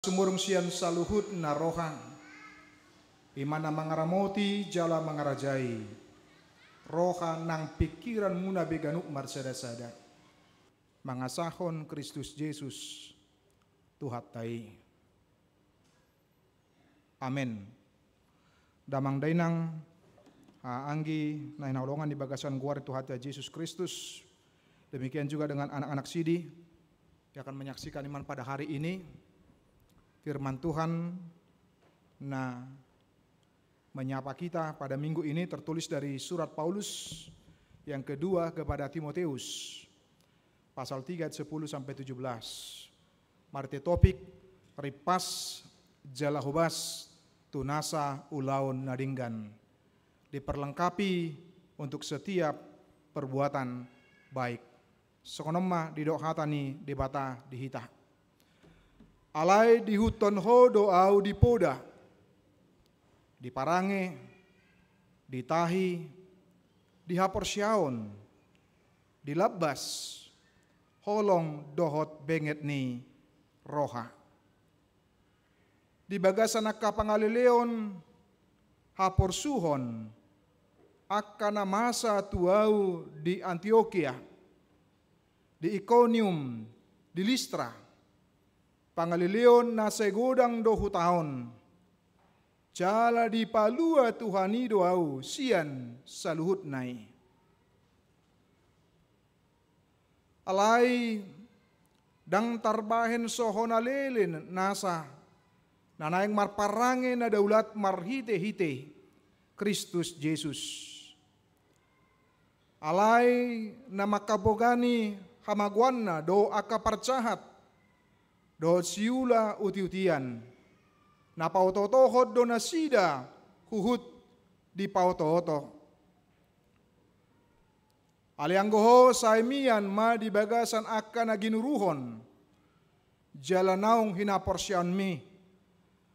Sumurung sian saluhut narohang, imana mangaramoti jala mangarajai, roha nang pikiran muna beganuk marsada-sada, mangasahon Kristus Yesus Tuhat tai. Amin. Damang dainang anggi na hinaulungan di bagasan guar Tuhan Yesus Kristus. Demikian juga dengan anak-anak Sidi yang akan menyaksikan iman pada hari ini. Firman Tuhan menyapa kita pada minggu ini tertulis dari surat Paulus yang kedua kepada Timoteus pasal 3 ayat 10 sampai 17. Marte topik ripas jalahubas tunasa ulaun nadinggan, diperlengkapi untuk setiap perbuatan baik. Sokonoma didok hatani dibata dihita. Alai di huton ho doau di poda, di parange, di tahi, di haporsyaon, di labbas, holong dohot benget ni roha. Di bagasan akka pangalileon, haporsuhon, akka na masa tuau di Antioquia, di Iconium, di Listra, pangalileon na segodang 2 tahun, jala di palua Tuhani doau sian saluhut nai. Alai dang tarbahen sohona lelen nasa, nanaing marparange na daulat marhite-hite Kristus Yesus. Alai na makabogani hamagwanna do akaparcahat, do siula uti-utian, na pautotohod do nasida huhut di pautoto. Alianggoho saimian ma di bagasan akan naginuruhon, jalanaung hinaporsyan mi,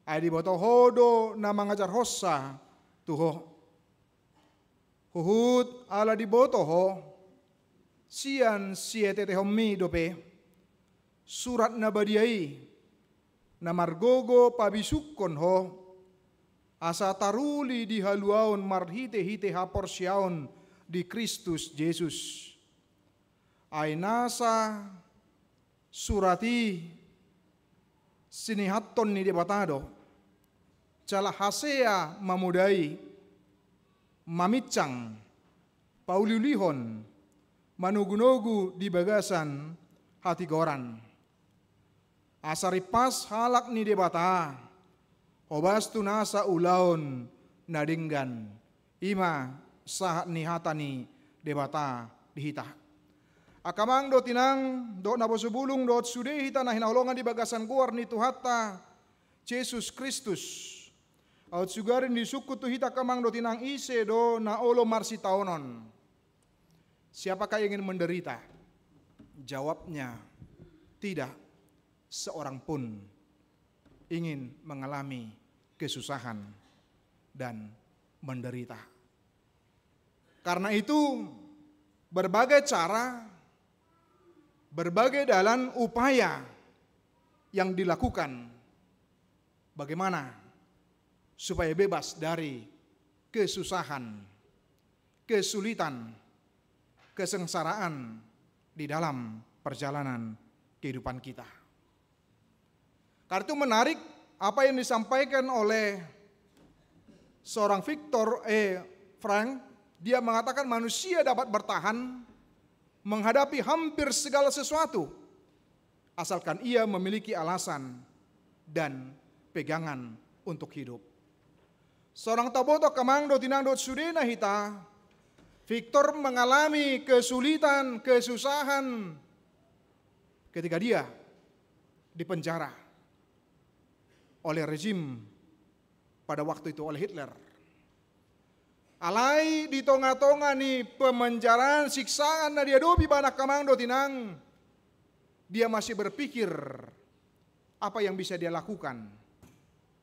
ay di botohodo na mangajar hossa tuho. Huhut ala di botoho, sian sietetehom mi dope, surat na badiai na margogo pabisukon ho, asa taruli di haluaon marhite-hite haporsyaon di Kristus Yesus. Ay nasa surati sinihaton ni debatado, cala hasea mamudai, mamicang, pauliulihon, manugunogu di bagasan hati goran. Asaripas halak ni debata, obas tunasa ulaun nadinggan, ima sahat ni hatani debata dihita. Akamang do tinang do nabosubulung do sude hita na hinaulongan di bagasan guar ni Tuhata Yesus Kristus. Aut sugarin di suku tu hita kamang do tinang ise do na olo marsi taonon. Siapakah yang ingin menderita? Jawabnya tidak seorang pun ingin mengalami kesusahan dan menderita. Karena itu berbagai cara, berbagai dalan upaya yang dilakukan bagaimana supaya bebas dari kesusahan, kesulitan, kesengsaraan di dalam perjalanan kehidupan kita. Karena itu menarik apa yang disampaikan oleh seorang Viktor Frank. Dia mengatakan manusia dapat bertahan menghadapi hampir segala sesuatu asalkan ia memiliki alasan dan pegangan untuk hidup. Seorang taboto kamang do tinang do sudena hita, Viktor mengalami kesulitan, kesusahan ketika dia dipenjara oleh rezim pada waktu itu, oleh Hitler. Alai di tonga-tonga ni pemenjaraan, siksaan na dia dobi banak kamang do tinang, dia masih berpikir apa yang bisa dia lakukan,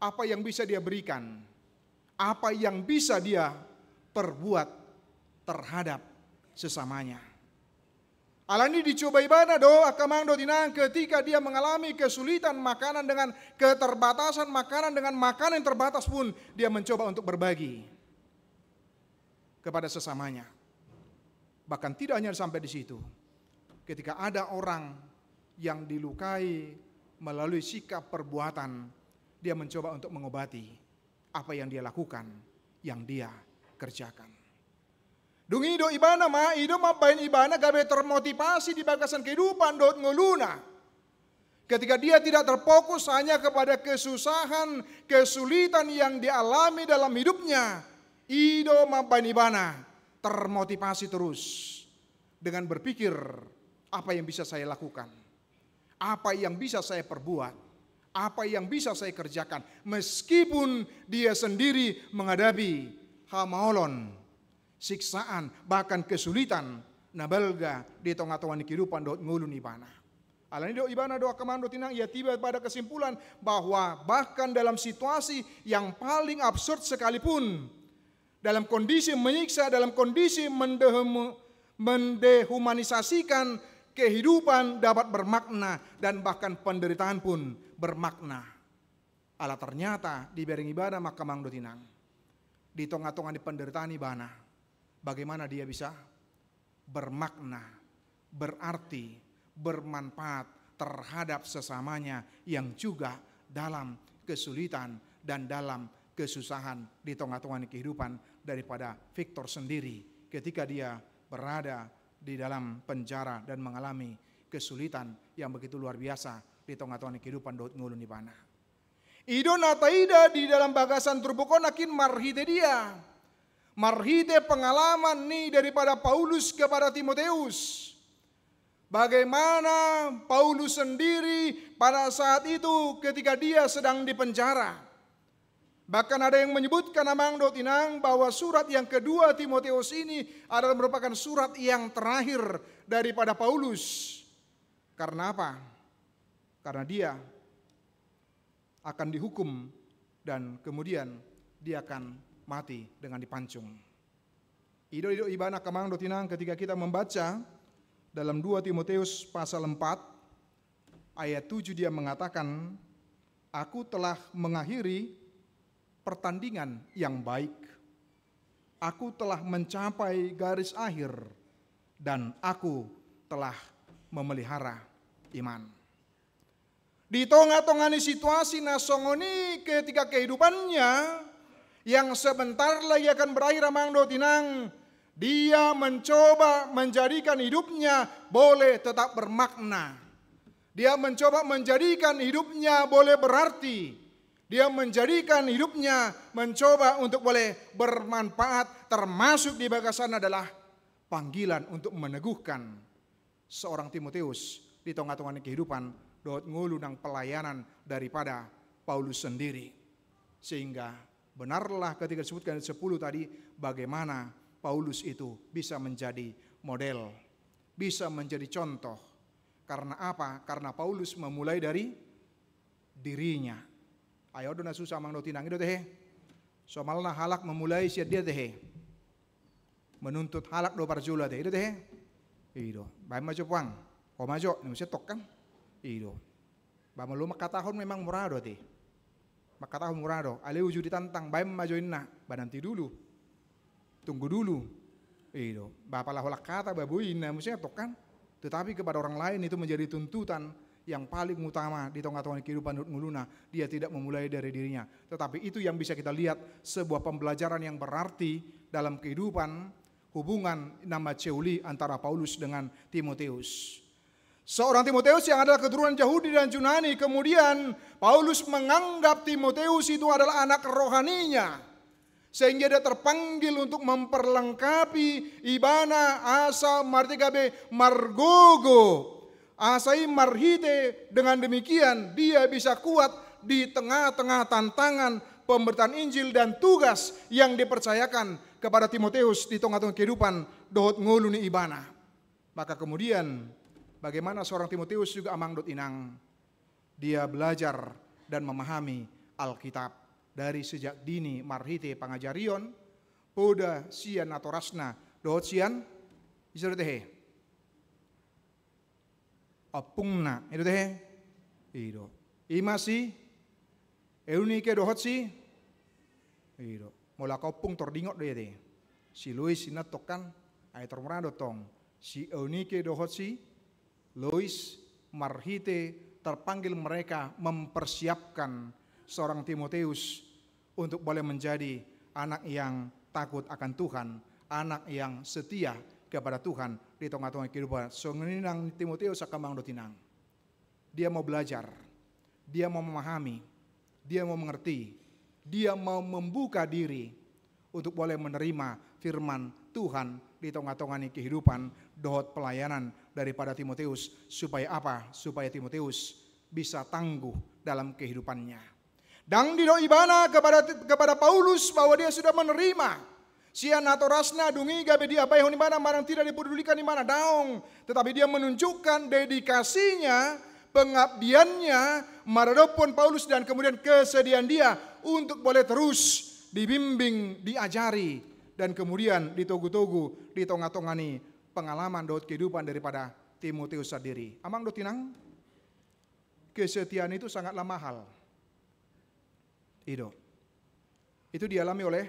apa yang bisa dia berikan, apa yang bisa dia perbuat terhadap sesamanya. Alani dicoba ibadah doa kamang do tinang ketika dia mengalami kesulitan makanan dengan keterbatasan makanan dengan makanan yang terbatas pun dia mencoba untuk berbagi kepada sesamanya. Bahkan tidak hanya sampai di situ. Ketika ada orang yang dilukai melalui sikap perbuatan, dia mencoba untuk mengobati apa yang dia lakukan, yang dia kerjakan. Dungi do ibana ma, ido mabain ibana gabe termotivasi di bagasan kehidupan dot ngeluna. Ketika dia tidak terfokus hanya kepada kesusahan, kesulitan yang dialami dalam hidupnya, ido mabain ibana termotivasi terus dengan berpikir apa yang bisa saya lakukan, apa yang bisa saya perbuat, apa yang bisa saya kerjakan, meskipun dia sendiri menghadapi hamaolon, siksaan, bahkan kesulitan, nabalga di tengah-tengah kehidupan dot ngulun ibana. Alani do ibana doa kemando tinang ia tiba pada kesimpulan bahwa bahkan dalam situasi yang paling absurd sekalipun, dalam kondisi menyiksa, dalam kondisi mendehumanisasikan, kehidupan dapat bermakna dan bahkan penderitaan pun bermakna. Ala ternyata di bereng ibana maka mangdo tinang di tengah-tengah di penderitaan ibana, bagaimana dia bisa bermakna, berarti, bermanfaat terhadap sesamanya yang juga dalam kesulitan dan dalam kesusahan di tengah-tengah kehidupan daripada Victor sendiri ketika dia berada di dalam penjara dan mengalami kesulitan yang begitu luar biasa di tengah-tengah kehidupan dot ngulun di mana. Ido nataida di dalam bagasan turbukonakin marhite dia. Marhite pengalaman nih daripada Paulus kepada Timoteus. Bagaimana Paulus sendiri pada saat itu ketika dia sedang di penjara. Bahkan ada yang menyebutkan amang dotinang bahwa surat yang kedua Timoteus ini adalah merupakan surat yang terakhir daripada Paulus. Karena apa? Karena dia akan dihukum dan kemudian dia akan mati dengan dipancung. Ido ibana kamang dotinang ketika kita membaca dalam 2 Timoteus pasal 4 ayat 7 dia mengatakan, aku telah mengakhiri pertandingan yang baik. Aku telah mencapai garis akhir dan aku telah memelihara iman. Di tengah-tengah situasi nasongoni ketika kehidupannya yang sebentar lagi akan berakhir amang dotinang, dia mencoba menjadikan hidupnya boleh tetap bermakna. Dia mencoba menjadikan hidupnya boleh berarti. Dia menjadikan hidupnya mencoba untuk boleh bermanfaat, termasuk di bagasan adalah panggilan untuk meneguhkan seorang Timoteus di tengah-tengah kehidupan dot ngulunang pelayanan daripada Paulus sendiri. Sehingga benarlah ketika disebutkan 10 tadi bagaimana Paulus itu bisa menjadi model, bisa menjadi contoh. Karena apa? Karena Paulus memulai dari dirinya. Ayo dona susah mang dotinang itu teh. Somalna halak memulai sia dia teh. Menuntut halak do parjula teh itu teh. Itu. Bae maju puang. Ko maju nih mesti tok kan. Itu. Ba malu makatahon memang murado teh. Makatahon murado. Ale uju ditantang bae majuinna. Ba nanti dulu. Tunggu dulu. Itu. Ba pala holak kata babuina mesti tok kan. Tetapi kepada orang lain itu menjadi tuntutan yang paling utama di tengah-tengah kehidupan nguluna. Dia tidak memulai dari dirinya. Tetapi itu yang bisa kita lihat sebuah pembelajaran yang berarti dalam kehidupan hubungan nama Ceuli antara Paulus dengan Timoteus. Seorang Timoteus yang adalah keturunan Yahudi dan Yunani. Kemudian Paulus menganggap Timoteus itu adalah anak rohaninya. Sehingga dia terpanggil untuk memperlengkapi ibana asa martigabe margogo. Asai marhite, dengan demikian dia bisa kuat di tengah-tengah tantangan pemberitaan Injil dan tugas yang dipercayakan kepada Timoteus di tengah-tengah kehidupan dohot nguluni ibana. Maka kemudian bagaimana seorang Timoteus juga amang dot inang. Dia belajar dan memahami Alkitab dari sejak dini marhite pangajarion poda sian atau rasna dohot sian isor tehe. opungna itu teh itu imasi eunike dohotsi itu mola kopung tordingot deh si Luis sinatokan ay tormrado tong si eunike dohotsi Lois marhite terpanggil mereka mempersiapkan seorang Timotius untuk boleh menjadi anak yang takut akan Tuhan, anak yang setia kepada Tuhan di tengah-tengah kehidupan. So ngeninang Timotius akamang dotinang. Dia mau belajar, dia mau memahami, dia mau mengerti, dia mau membuka diri untuk boleh menerima firman Tuhan di tengah-tengah kehidupan dohot pelayanan daripada Timotius. Supaya apa? Supaya Timotius bisa tangguh dalam kehidupannya. Dan di ibana kepada Paulus bahwa dia sudah menerima sian atau rasna dungi gabe dia bayang di mana marang tidak dipedulikan di mana daung, tetapi dia menunjukkan dedikasinya, pengabdiannya, maradopun Paulus dan kemudian kesediaan dia untuk boleh terus dibimbing, diajari, dan kemudian ditogu-togu di tongah-tongani pengalaman daud kehidupan daripada Timotius sendiri. Amang dotinang, kesetiaan itu sangatlah mahal. Itu dialami oleh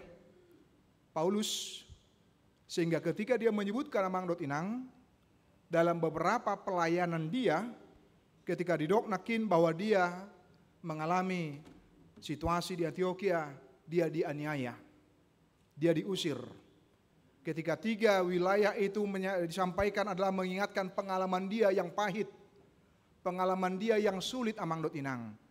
Paulus, sehingga ketika dia menyebutkan amang dotinang dalam beberapa pelayanan dia, ketika didoknakin bahwa dia mengalami situasi di Antioquia, dia dianiaya, dia diusir. Ketika 3 wilayah itu disampaikan adalah mengingatkan pengalaman dia yang pahit, pengalaman dia yang sulit amang dotinang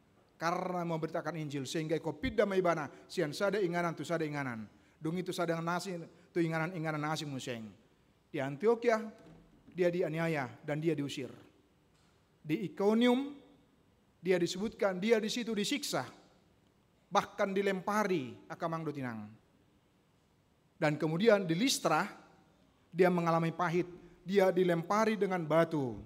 karena memberitakan Injil, sehingga kopid damai bana sian sada inganan tu sada inganan, dung itu sada nasi tu inganan nasi museng. Di Antioquia dia dianiaya dan dia diusir. Di Iconium dia disebutkan dia di situ disiksa, bahkan dilempari akamang dotinang. Dan kemudian di Listra dia mengalami pahit, dia dilempari dengan batu.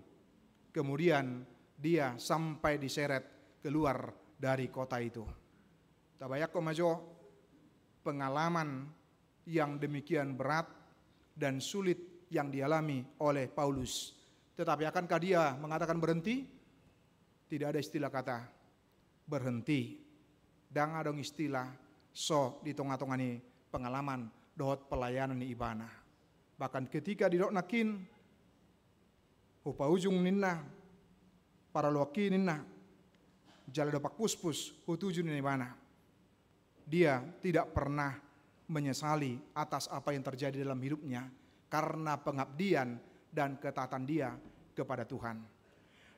Kemudian dia sampai diseret keluar dari kota itu. Tabayak komajo, pengalaman yang demikian berat dan sulit yang dialami oleh Paulus. Tetapi akankah dia mengatakan berhenti? Tidak ada istilah kata berhenti. Dan ada istilah so di tengah-tengah ini pengalaman dohot pelayanan di ibana. Bahkan ketika didoknakin upa ujung ninna para loki ninna jala dopak puspus hutuju di ibana. Dia tidak pernah menyesali atas apa yang terjadi dalam hidupnya karena pengabdian dan ketaatan dia kepada Tuhan.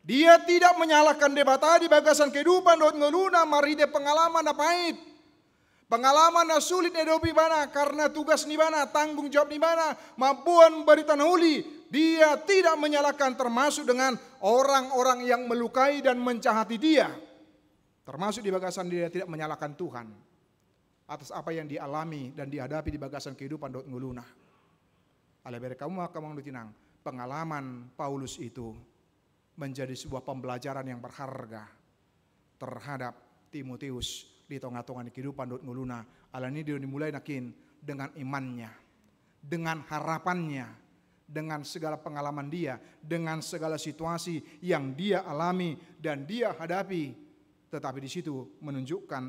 Dia tidak menyalahkan debata di bagasan kehidupan dohot ngeluna maride pengalaman na pahit. Pengalaman na sulit edopi bana karena tugas ni bana, tanggung jawab ni bana, mampuan berita nahuli. Dia tidak menyalahkan termasuk dengan orang-orang yang melukai dan mencahati dia. Termasuk di bagasan dia tidak menyalahkan Tuhan atas apa yang dialami dan dihadapi di bagasan kehidupan dohot ngeluna. Alebere kamu akamang dutinang, pengalaman Paulus itu menjadi sebuah pembelajaran yang berharga terhadap Timotius di tengah-tengah kehidupan dohot nguluna. Alani dia dimulai nakin dengan imannya, dengan harapannya, dengan segala pengalaman dia, dengan segala situasi yang dia alami dan dia hadapi. Tetapi di situ menunjukkan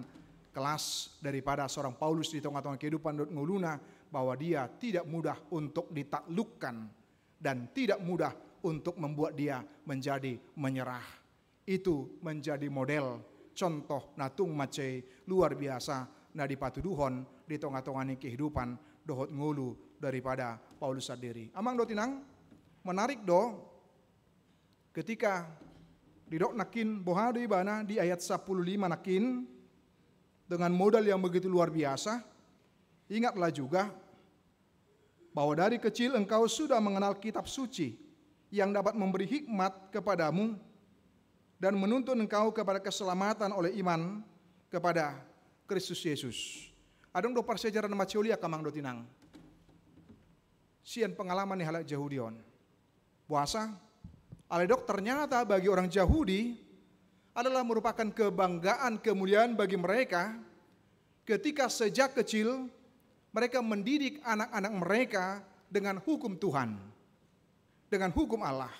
kelas daripada seorang Paulus di tengah-tengah kehidupan dohot nguluna, bahwa dia tidak mudah untuk ditaklukkan dan tidak mudah untuk membuat dia menjadi menyerah. Itu menjadi model contoh natung mace luar biasa na dipatuduhon di tengah-tengah kehidupan dohot ngulu daripada Paulus sendiri. Amang dotinang menarik do ketika didok nakin bohado ibana di ayat 15 nakin dengan modal yang begitu luar biasa. Ingatlah juga bahwa dari kecil engkau sudah mengenal kitab suci yang dapat memberi hikmat kepadamu dan menuntun engkau kepada keselamatan oleh iman kepada Kristus Yesus. Adong do persejarah nama ceulia kamang do tinang. Sian pengalaman ni halak Yahudion. Puasa, aledok ternyata bagi orang Yahudi adalah merupakan kebanggaan kemuliaan bagi mereka ketika sejak kecil mereka mendidik anak-anak mereka dengan hukum Tuhan, dengan hukum Allah.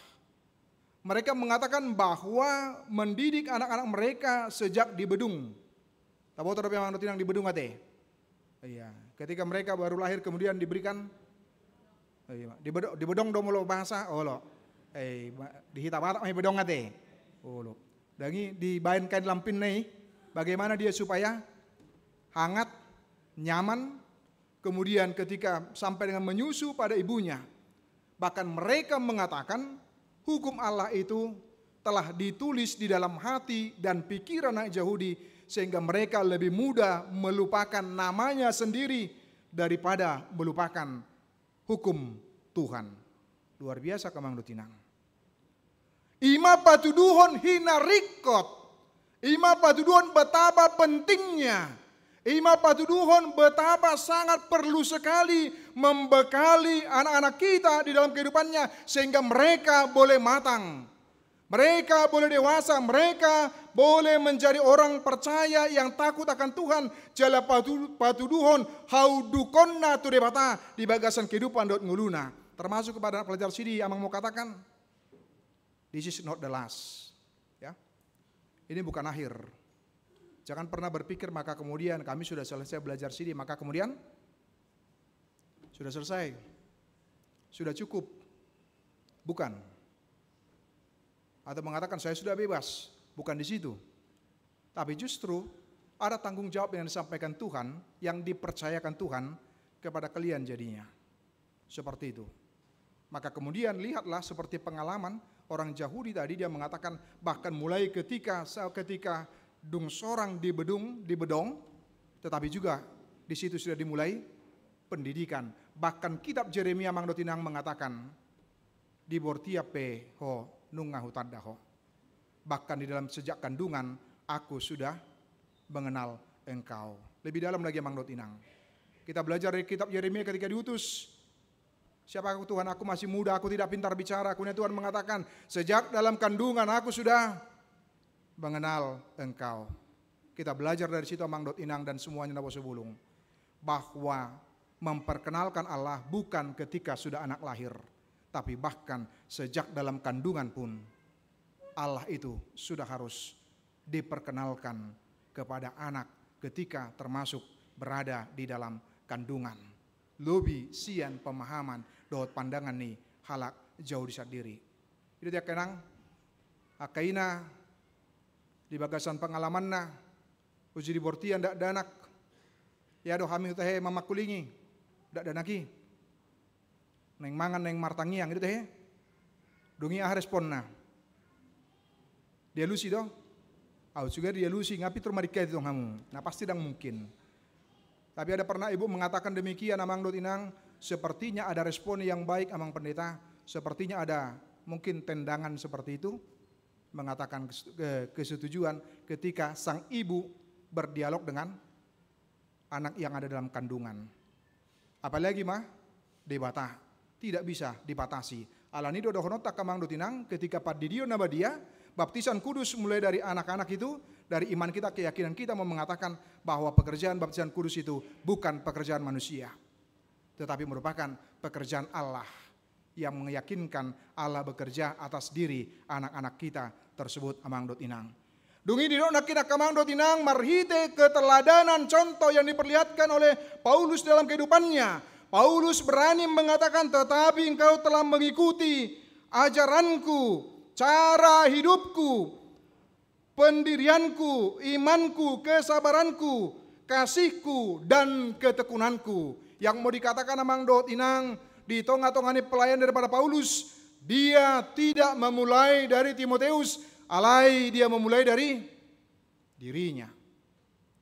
Mereka mengatakan bahwa mendidik anak-anak mereka sejak di bedung. Tahu terus yang tinang di bedung ate? Iya, ketika mereka baru lahir kemudian diberikan di bedong do mulo bahasa lo. Di hitam batak mai bedong ate. Lo. Dangi dibainkan lampin nih bagaimana dia supaya hangat, nyaman, kemudian ketika sampai dengan menyusu pada ibunya. Bahkan mereka mengatakan hukum Allah itu telah ditulis di dalam hati dan pikiran anak Yahudi sehingga mereka lebih mudah melupakan namanya sendiri daripada melupakan hukum Tuhan. Luar biasa Kamang Dutinang. Ima patuduhon hina rikot. Ima patuduhon betapa pentingnya. Ima patuduhon betapa sangat perlu sekali membekali anak-anak kita di dalam kehidupannya sehingga mereka boleh matang. Mereka boleh dewasa, mereka boleh menjadi orang percaya yang takut akan Tuhan. Jala patuduhon haudukonna tu debata di bagasan kehidupan dot nguluna. Termasuk kepada pelajar sidi yang mau katakan, this is not the last. Ya, ini bukan akhir. Jangan pernah berpikir maka kemudian kami sudah selesai belajar sidi, maka kemudian sudah selesai, sudah cukup. Bukan. Atau mengatakan saya sudah bebas, bukan di situ. Tapi justru ada tanggung jawab yang disampaikan Tuhan, yang dipercayakan Tuhan kepada kalian jadinya. Seperti itu. Maka kemudian lihatlah seperti pengalaman orang Yahudi tadi, dia mengatakan bahkan mulai ketika dung sorang di bedong, tetapi juga di situ sudah dimulai pendidikan. Bahkan kitab Yeremia Mangdotinang mengatakan di bortiape ho nungahu tadaho. Bahkan di dalam sejak kandungan aku sudah mengenal engkau. Lebih dalam lagi Mangdotinang. Kita belajar dari kitab Yeremia ketika diutus. Siapa aku Tuhan? Aku masih muda, aku tidak pintar bicara. Kemudian Tuhan mengatakan, sejak dalam kandungan aku sudah mengenal engkau. Kita belajar dari situ Mangdot Inang dan semuanya Nabo Sebulung. Bahwa memperkenalkan Allah bukan ketika sudah anak lahir. Tapi bahkan sejak dalam kandungan pun Allah itu sudah harus diperkenalkan kepada anak ketika termasuk berada di dalam kandungan. Lobi sian pemahaman dot pandangan nih halak jauh di diri. Itu dia kenang akaina di bagasan pengalaman na uji di bortian dak danak ya do hamil teh mamakulingi dak danaki neng mangan neng martangiang itu teh dungi ah respon na dia lusi do juga dia lusi ngapi tur marika itu kamu nah pasti dang mungkin. Tapi ada pernah ibu mengatakan demikian amang dot inang, sepertinya ada respon yang baik amang pendeta, sepertinya ada mungkin tendangan seperti itu, mengatakan kesetujuan ketika sang ibu berdialog dengan anak yang ada dalam kandungan. Apalagi mah debata, tidak bisa dipatasi. Alani dodohonota kamang dot inang ketika padidio nabadia, baptisan kudus mulai dari anak-anak itu, dari iman kita, keyakinan kita mau mengatakan bahwa pekerjaan baptisan kudus itu bukan pekerjaan manusia. Tetapi merupakan pekerjaan Allah yang meyakinkan Allah bekerja atas diri anak-anak kita tersebut amang dot inang. Dungi di dona kita kamang dot inang marhite keteladanan contoh yang diperlihatkan oleh Paulus dalam kehidupannya. Paulus berani mengatakan tetapi engkau telah mengikuti ajaranku, cara hidupku, pendirianku, imanku, kesabaranku, kasihku, dan ketekunanku. Yang mau dikatakan amang dot inang di tonga-tongani pelayan daripada Paulus, dia tidak memulai dari Timoteus, alai dia memulai dari dirinya.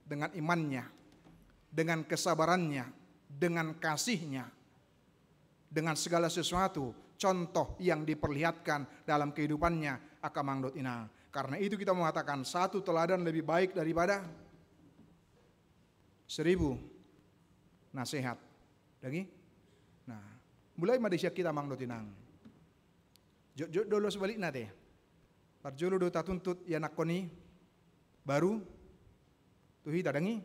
Dengan imannya, dengan kesabarannya, dengan kasihnya, dengan segala sesuatu, contoh yang diperlihatkan dalam kehidupannya akamang dot inang. Karena itu kita mengatakan satu teladan lebih baik daripada 1000 nasihat. Lagi? Nah, mulai Malaysia kita mang dotinang. Jok dulu sebalik nate. Parjolo do tatuntut ya nakoni baru tuh hita dangi.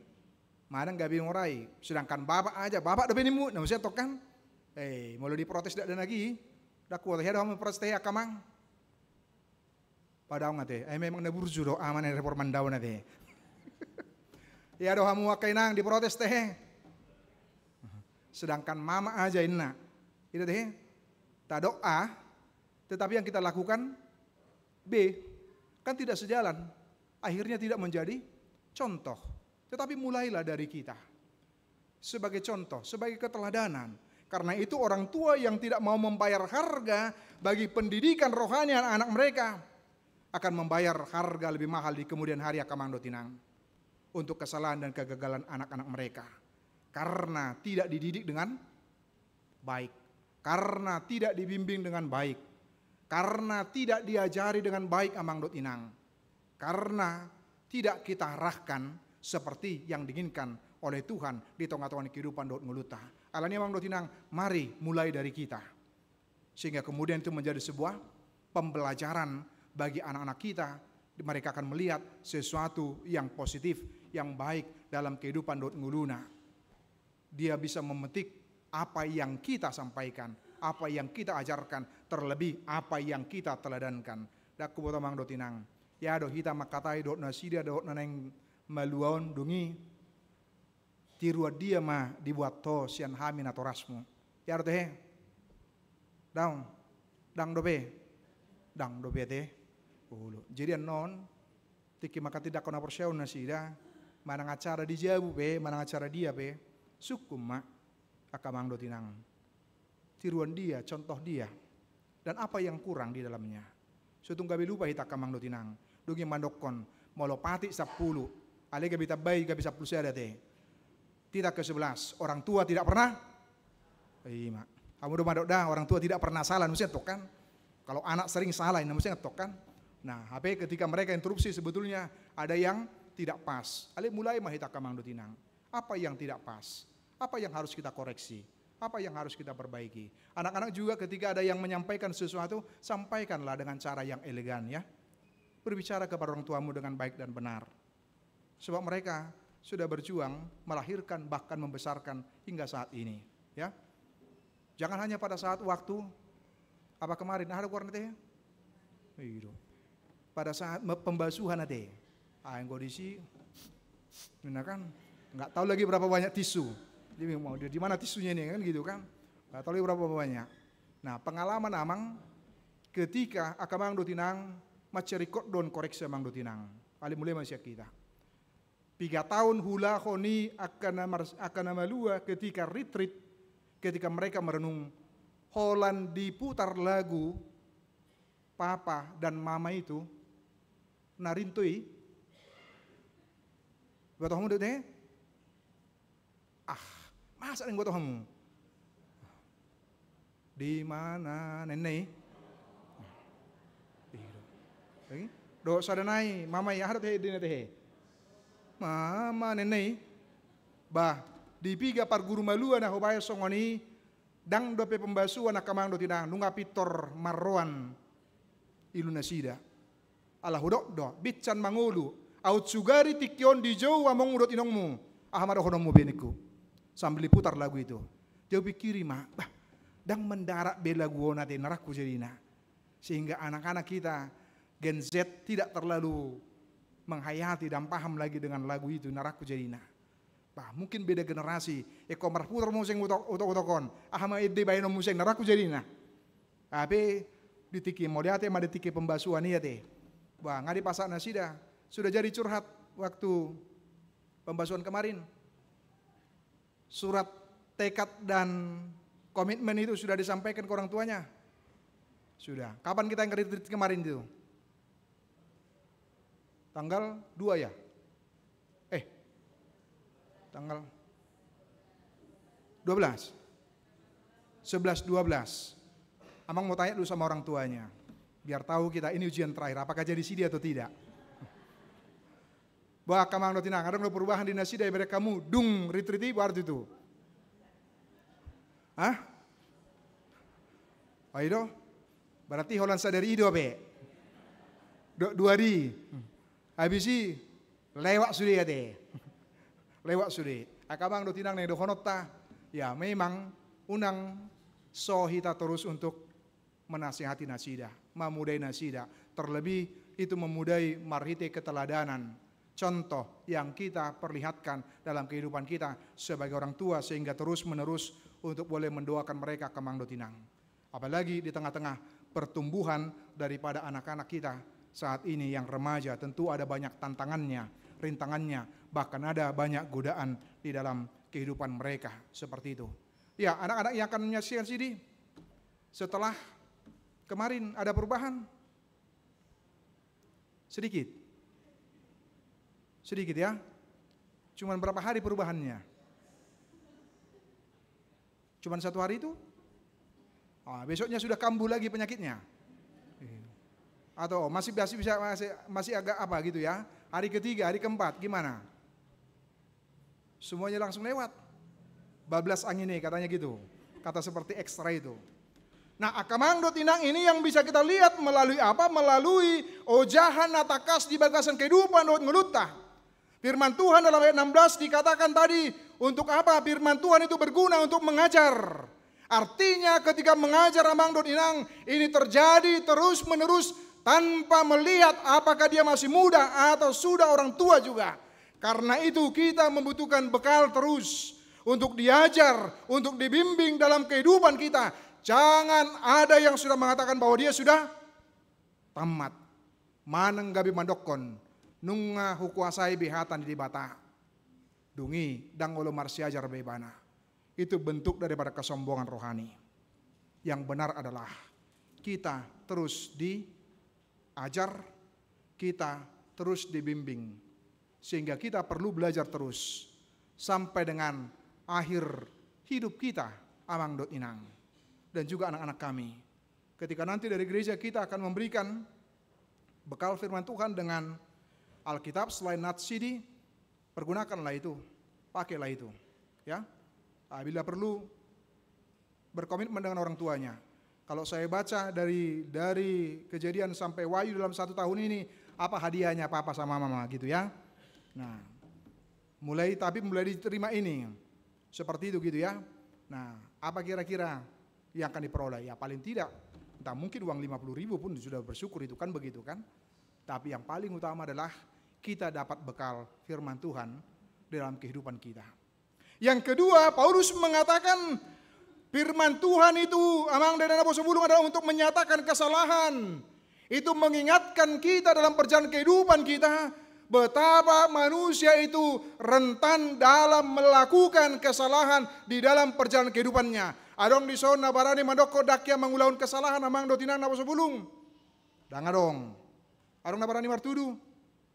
Madang gabi ngorai. Sedangkan bapak aja, bapak do benimu, nah saya tokan. Mulai diprotes dak dan lagi. Dak kuat heda mau protes teh akamang. Padahal ngate, memang neburju do aman reforman daun nate. Ya do hamu kainang diprotes teh. Sedangkan mama aja inna. Itu teh. Tak doa, tetapi yang kita lakukan B, kan tidak sejalan. Akhirnya tidak menjadi contoh. Tetapi mulailah dari kita. Sebagai contoh, sebagai keteladanan. Karena itu orang tua yang tidak mau membayar harga bagi pendidikan rohani anak-anak mereka akan membayar harga lebih mahal di kemudian hari akamang dotinang untuk kesalahan dan kegagalan anak-anak mereka. Karena tidak dididik dengan baik, karena tidak dibimbing dengan baik, karena tidak diajari dengan baik amang dotinang, karena tidak kita arahkan seperti yang diinginkan oleh Tuhan di tengah-tengah kehidupan dot nguluta. Alani amang dotinang, mari mulai dari kita. Sehingga kemudian itu menjadi sebuah pembelajaran bagi anak-anak kita. Mereka akan melihat sesuatu yang positif, yang baik dalam kehidupan dot nguluna. Dia bisa memetik apa yang kita sampaikan, apa yang kita ajarkan, terlebih apa yang kita teladankan. Dak kubo amang dotinang. Ya do hita makatai dot nasida dot naneng maluaon dungi tirua dia mah dibuat to sian hamin atau rasmu. Ya do teh. Dang dobe teh. Jadi non tiki maka tidak kena persyau nasida manang acara di jabu be, manang acara dia be. Sukum mak akamang dotinang. Tiruan dia, contoh dia. Dan apa yang kurang di dalamnya. Sutung gabi lupa hita akamang dotinang. Dugi mandokon molopati 10. Ale gabi tabai gabi 10 ada teh. Tidak ke-11, orang tua tidak pernah. Mak. Kamu udah mandok dah, orang tua tidak pernah salah, mesti ngetok kan. Kalau anak sering salah, mesti ngetok kan. Nah, HP ketika mereka interupsi sebetulnya ada yang tidak pas. Ale mulai mahita kamang dotinang. Apa yang tidak pas? Apa yang harus kita koreksi? Apa yang harus kita perbaiki? Anak-anak juga ketika ada yang menyampaikan sesuatu, sampaikanlah dengan cara yang elegan ya. Berbicara kepada orang tuamu dengan baik dan benar. Sebab mereka sudah berjuang melahirkan bahkan membesarkan hingga saat ini ya. Jangan hanya pada saat waktu apa kemarin ada kurang teh. Pada saat pembasuhan ade. Yang kondisi kan nggak tahu lagi berapa banyak tisu. Jadi mau di mana tisunya nih kan gitu kan. Nggak tahu lagi berapa banyak. Nah, pengalaman amang ketika akamang dotinang macerikot don koreksi amang dotinang. Paling mulai masih kita. 3 tahun hula khoni akan malua ketika retreat, ketika mereka merenung Holland diputar lagu papa dan mama itu narintui gotohmu deh masa yang gotohmu di mana nenek do sadanai mama ya harus teh mama nenek bah dipiga par guru malua na hobaya songoni dang dope pembasuan akamang do tinang nunga pitor marroan ilunasida ala hudok do bitcan mangulu aut sugari tikyon di jauh among udot inongmu ahamado honomu beniku sambil diputar lagu itu dia pikiri mah bah dang mendarat bela guona te naraku jadina sehingga anak-anak kita Gen Z tidak terlalu menghayati dan paham lagi dengan lagu itu naraku jadina. Bah, mungkin beda generasi. Komar putar museng utok-utokon. Ahama ide bayano museng naraku jadina. Tapi ditiki modiate ma ditiki pembasuhan iya teh. Bah, ngadi pasak nasida sudah jadi curhat waktu pembasuhan kemarin. Surat tekad dan komitmen itu sudah disampaikan ke orang tuanya. Sudah. Kapan kita yang retreat kemarin itu? Tanggal 2 ya? Tanggal 12. 11, 12. Amang mau tanya dulu sama orang tuanya. Biar tahu kita ini ujian terakhir. Apakah jadi sidi atau tidak? Bahwa kamang dotinang. Ada perubahan di nasi dari kamu. Dung retreat waktu itu. Hah? Ayo berarti Holland sadari itu apa? 2 hari. Habis sih lewat sudah ya teh. Lewat sudah. Akamang do tinang nih do honota. Ya memang unang so hita terus untuk menasihati nasida, memudai nasida. Terlebih itu memudai marhite keteladanan, contoh yang kita perlihatkan dalam kehidupan kita sebagai orang tua, sehingga terus menerus untuk boleh mendoakan mereka ke Mangdo Tinang. Apalagi di tengah-tengah pertumbuhan daripada anak-anak kita saat ini yang remaja, tentu ada banyak tantangannya, rintangannya, bahkan ada banyak godaan di dalam kehidupan mereka seperti itu. Ya, anak-anak yang akan menyaksikan CD setelah kemarin ada perubahan sedikit ya, cuman berapa hari perubahannya? Cuman 1 hari itu? Besoknya sudah kambuh lagi penyakitnya, atau masih agak apa gitu ya? Hari ketiga, hari keempat gimana? Semuanya langsung lewat. Bablas angin nih katanya gitu. Kata seperti ekstra itu. Nah, Akamangdo Tinang ini yang bisa kita lihat melalui apa? Melalui ojahan natakas di bagasan kehidupan dohot ngelutah. Firman Tuhan dalam ayat 16 dikatakan tadi, untuk apa? Firman Tuhan itu berguna untuk mengajar. Artinya ketika mengajar Amangdo Tinang ini terjadi terus menerus tanpa melihat apakah dia masih muda atau sudah orang tua juga. Karena itu kita membutuhkan bekal terus untuk diajar, untuk dibimbing dalam kehidupan kita. Jangan ada yang sudah mengatakan bahwa dia sudah tamat. Maneng gabi mandokon, nunga hukuasai bihatan di bata. Dungi dang olo marsiajar bebana. Itu bentuk daripada kesombongan rohani. Yang benar adalah kita terus diajar, kita terus dibimbing. Sehingga kita perlu belajar terus sampai dengan akhir hidup kita, Amangdo Tinang. Dan juga anak-anak kami. Ketika nanti dari gereja kita akan memberikan bekal firman Tuhan dengan Alkitab selain nat CD, pergunakanlah itu, pakailah itu, ya. Bila perlu berkomitmen dengan orang tuanya. Kalau saya baca dari kejadian sampai Wahyu dalam 1 tahun ini, apa hadiahnya papa sama mama gitu ya. Nah, mulai diterima ini, seperti itu gitu ya. Nah, apa kira-kira yang akan diperoleh? Ya paling tidak, entah mungkin uang 50.000 pun sudah bersyukur, itu kan begitu kan. Tapi yang paling utama adalah kita dapat bekal firman Tuhan dalam kehidupan kita. Yang kedua, Paulus mengatakan firman Tuhan itu amang dan Nabo sebelum adalah untuk menyatakan kesalahan. Itu mengingatkan kita dalam perjalanan kehidupan kita betapa manusia itu rentan dalam melakukan kesalahan di dalam perjalanan kehidupannya. Adong di sana barani mandoko dakya mengulaun kesalahan amang do tinang Nabo sebelum. Dangadong. Adong na barani martudu.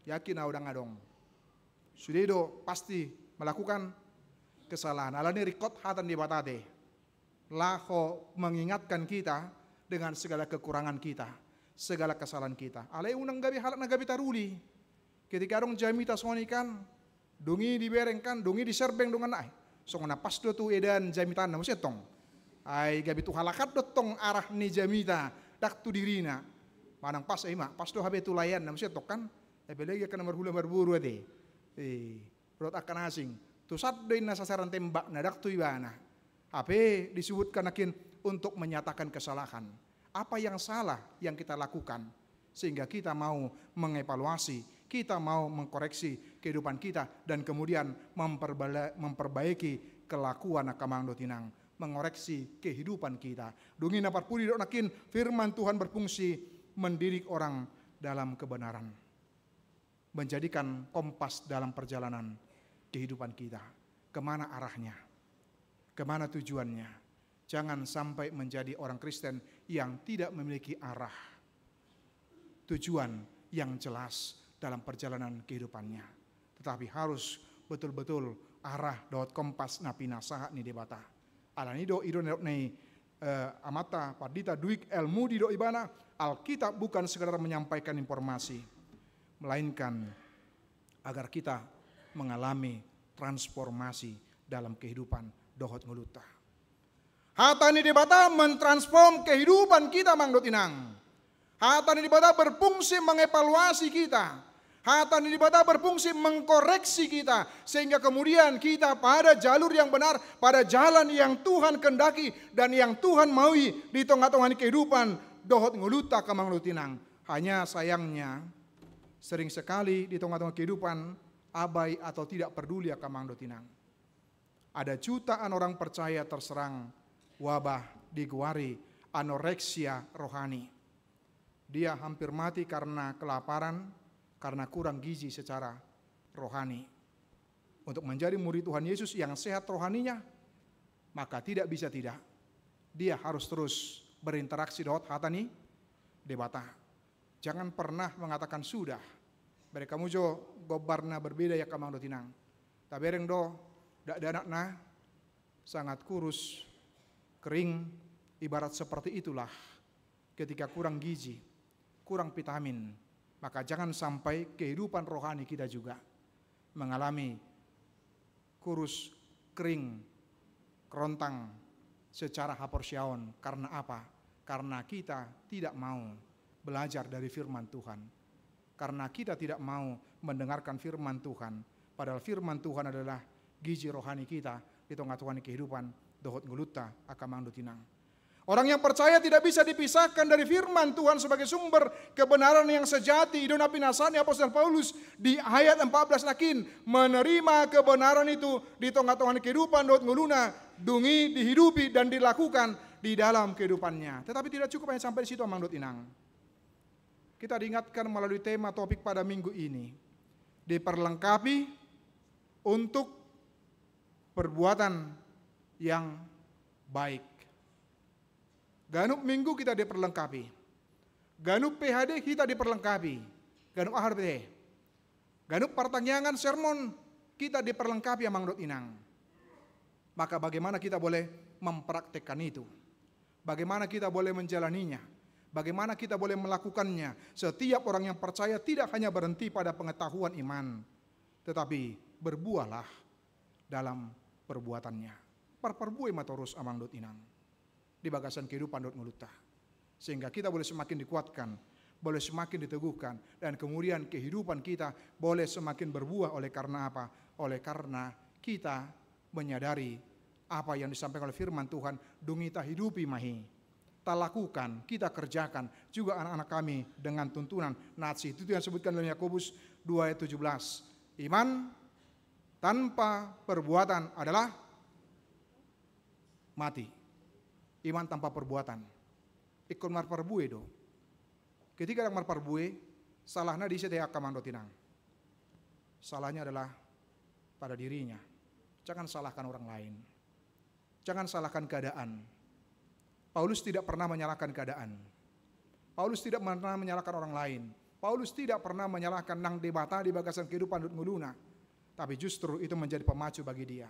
Yakin au dangadong. Sudedo pasti melakukan kesalahan. Alani rikot hatan di batate. Laho mengingatkan kita dengan segala kekurangan kita, segala kesalahan kita. Alai unang gabi halak na gabi taruli. Ketika arong jamita sonikan, dungi diberengkan, dungi diserbeng dengan ay. So ngana pas do tu edan jamitan na musetong. Ay gabi tu halakat do tong arah ni jamita dak tu dirina. Manang pas ay ma, pas do habe tu layan na musetok kan. Ebelegi ka nomor hula berburu ade. Rot akan asing. Tusad doin na sasaran tembak na dak tu ibana. Ape disebutkan akin untuk menyatakan kesalahan. Apa yang salah yang kita lakukan sehingga kita mau mengevaluasi, kita mau mengkoreksi kehidupan kita dan kemudian memperbaiki kelakuan Akamangdo Tinang, mengoreksi kehidupan kita. Dungi napar pudi dok nakin firman Tuhan berfungsi mendidik orang dalam kebenaran, menjadikan kompas dalam perjalanan kehidupan kita. Kemana arahnya? Kemana tujuannya? Jangan sampai menjadi orang Kristen yang tidak memiliki arah, tujuan yang jelas dalam perjalanan kehidupannya. Tetapi harus betul-betul arah dot kompas napina sahat ni debata. Alanido ido nei amata padita duik ilmu di do ibana. Alkitab bukan sekadar menyampaikan informasi, melainkan agar kita mengalami transformasi dalam kehidupan dohot nguluta. Hatani debata mentransform kehidupan kita Mangdo Tinang. Hatani debata berfungsi mengevaluasi kita. Hatani debata berfungsi mengkoreksi kita sehingga kemudian kita pada jalur yang benar, pada jalan yang Tuhan kendaki dan yang Tuhan maui di tengah-tengah kehidupan dohot nguluta ke Mangdo Tinang. Hanya sayangnya sering sekali di tengah-tengah kehidupan abai atau tidak peduli akan mangdo tinang. Ada jutaan orang percaya terserang wabah diguari anoreksia rohani. Dia hampir mati karena kelaparan, karena kurang gizi secara rohani. Untuk menjadi murid Tuhan Yesus yang sehat rohaninya, maka tidak bisa tidak. Dia harus terus berinteraksi dengan hatani debata. Jangan pernah mengatakan sudah. Mereka mujo gobarna berbeda ya kamang do tinang. Tabereng do dak danakna sangat kurus, kering, ibarat seperti itulah ketika kurang gizi, kurang vitamin, maka jangan sampai kehidupan rohani kita juga mengalami kurus, kering, kerontang secara haporsiaon. Karena apa? Karena kita tidak mau belajar dari firman Tuhan. Karena kita tidak mau mendengarkan firman Tuhan. Padahal firman Tuhan adalah gizi rohani kita di tengah-tengah kehidupan dohot nguluta akamang dutinang. Orang yang percaya tidak bisa dipisahkan dari firman Tuhan sebagai sumber kebenaran yang sejati. Idona pinasani Apostol Paulus di ayat 14 nakin menerima kebenaran itu di tengah-tengah kehidupan dohot nguluna, dungi, dihidupi dan dilakukan di dalam kehidupannya. Tetapi tidak cukup hanya sampai di situ amang dutinang. Kita diingatkan melalui tema topik pada minggu ini, diperlengkapi untuk perbuatan yang baik. Ganup minggu kita diperlengkapi. Ganup PHD kita diperlengkapi. Ganup ahar PHD. Ganup pertanyaan sermon kita diperlengkapi amang dot inang. Maka bagaimana kita boleh mempraktekkan itu? Bagaimana kita boleh menjalaninya? Bagaimana kita boleh melakukannya? Setiap orang yang percaya tidak hanya berhenti pada pengetahuan iman, tetapi berbuahlah dalam perbuatannya. Perbuai matorus amang dot inang di bagasan kehidupan dot nguluta, sehingga kita boleh semakin dikuatkan, boleh semakin diteguhkan, dan kemudian kehidupan kita boleh semakin berbuah. Oleh karena apa? Oleh karena kita menyadari apa yang disampaikan oleh firman Tuhan, dungita hidupi mahi. Kita lakukan, kita kerjakan juga anak-anak kami dengan tuntunan nasi. Itu yang disebutkan dalam Yakobus 2 ayat 17. Iman tanpa perbuatan adalah mati. Iman tanpa perbuatan. Ikon mar perbue do. Ketika mar perbue, salahnya di setiap kamando tinang. Salahnya adalah pada dirinya. Jangan salahkan orang lain. Jangan salahkan keadaan. Paulus tidak pernah menyalahkan keadaan. Paulus tidak pernah menyalahkan orang lain. Paulus tidak pernah menyalahkan nang debata di bagasan kehidupan dut nguluna. Tapi justru itu menjadi pemacu bagi dia.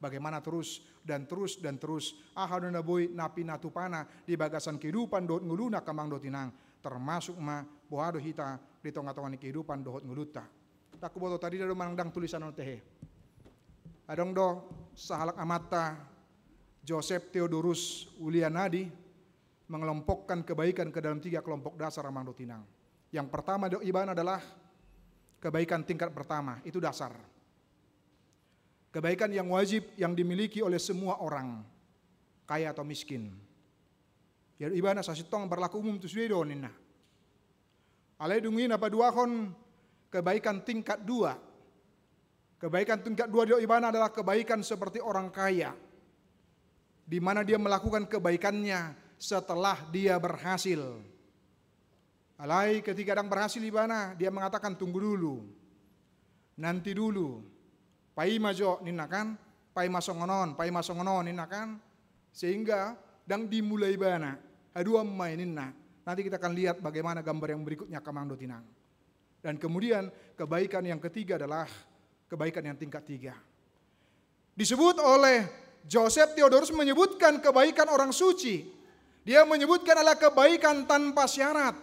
Bagaimana terus dan terus dan terus ahaduna boy napi natupana di bagasan kehidupan dot nguluna kamang dotinang, termasuk ma boado hita di tengah-tengah kehidupan dohot nguluta. Tak kuboto tadi do manandang tulisan tehe. Adong do sahalak amata Joseph Theodorus Ulianadi mengelompokkan kebaikan ke dalam 3 kelompok dasar amang dotinang. Yang pertama do iban adalah kebaikan tingkat pertama, itu dasar. Kebaikan yang wajib yang dimiliki oleh semua orang, kaya atau miskin. Ya ibana sasitong berlaku umum tu suedo nina. Alai dungin apa duahon kebaikan tingkat 2. Kebaikan tingkat 2 do ibana adalah kebaikan seperti orang kaya, di mana dia melakukan kebaikannya setelah dia berhasil. Alai ketika sedang berhasil ibana, dia mengatakan tunggu dulu, nanti dulu, pai majo ninakan, pai masongonon ninakan, sehingga dang dimulai ibana, adua mai ninna. Nanti kita akan lihat bagaimana gambar yang berikutnya kamang dotinang. Dan kemudian kebaikan yang ketiga adalah kebaikan yang tingkat 3. Disebut oleh Joseph Theodorus menyebutkan kebaikan orang suci. Dia menyebutkan adalah kebaikan tanpa syarat,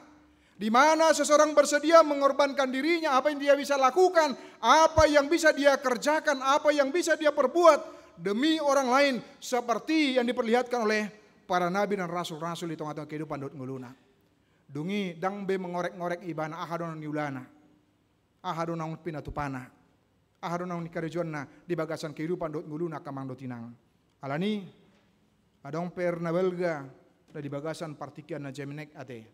di mana seseorang bersedia mengorbankan dirinya, apa yang dia bisa lakukan, apa yang bisa dia kerjakan, apa yang bisa dia perbuat demi orang lain, seperti yang diperlihatkan oleh para nabi dan rasul-rasul di tengah-tengah kehidupan dot nguluna. Dungi dang be mengorek-ngorek ibana ahadon niulana, ahadon nang pinatupana, ahadon nang nikarejonna di bagasan kehidupan dot nguluna kamang dotinang. Alani adong per nabelga dari bagasan partikian na jeminek ate.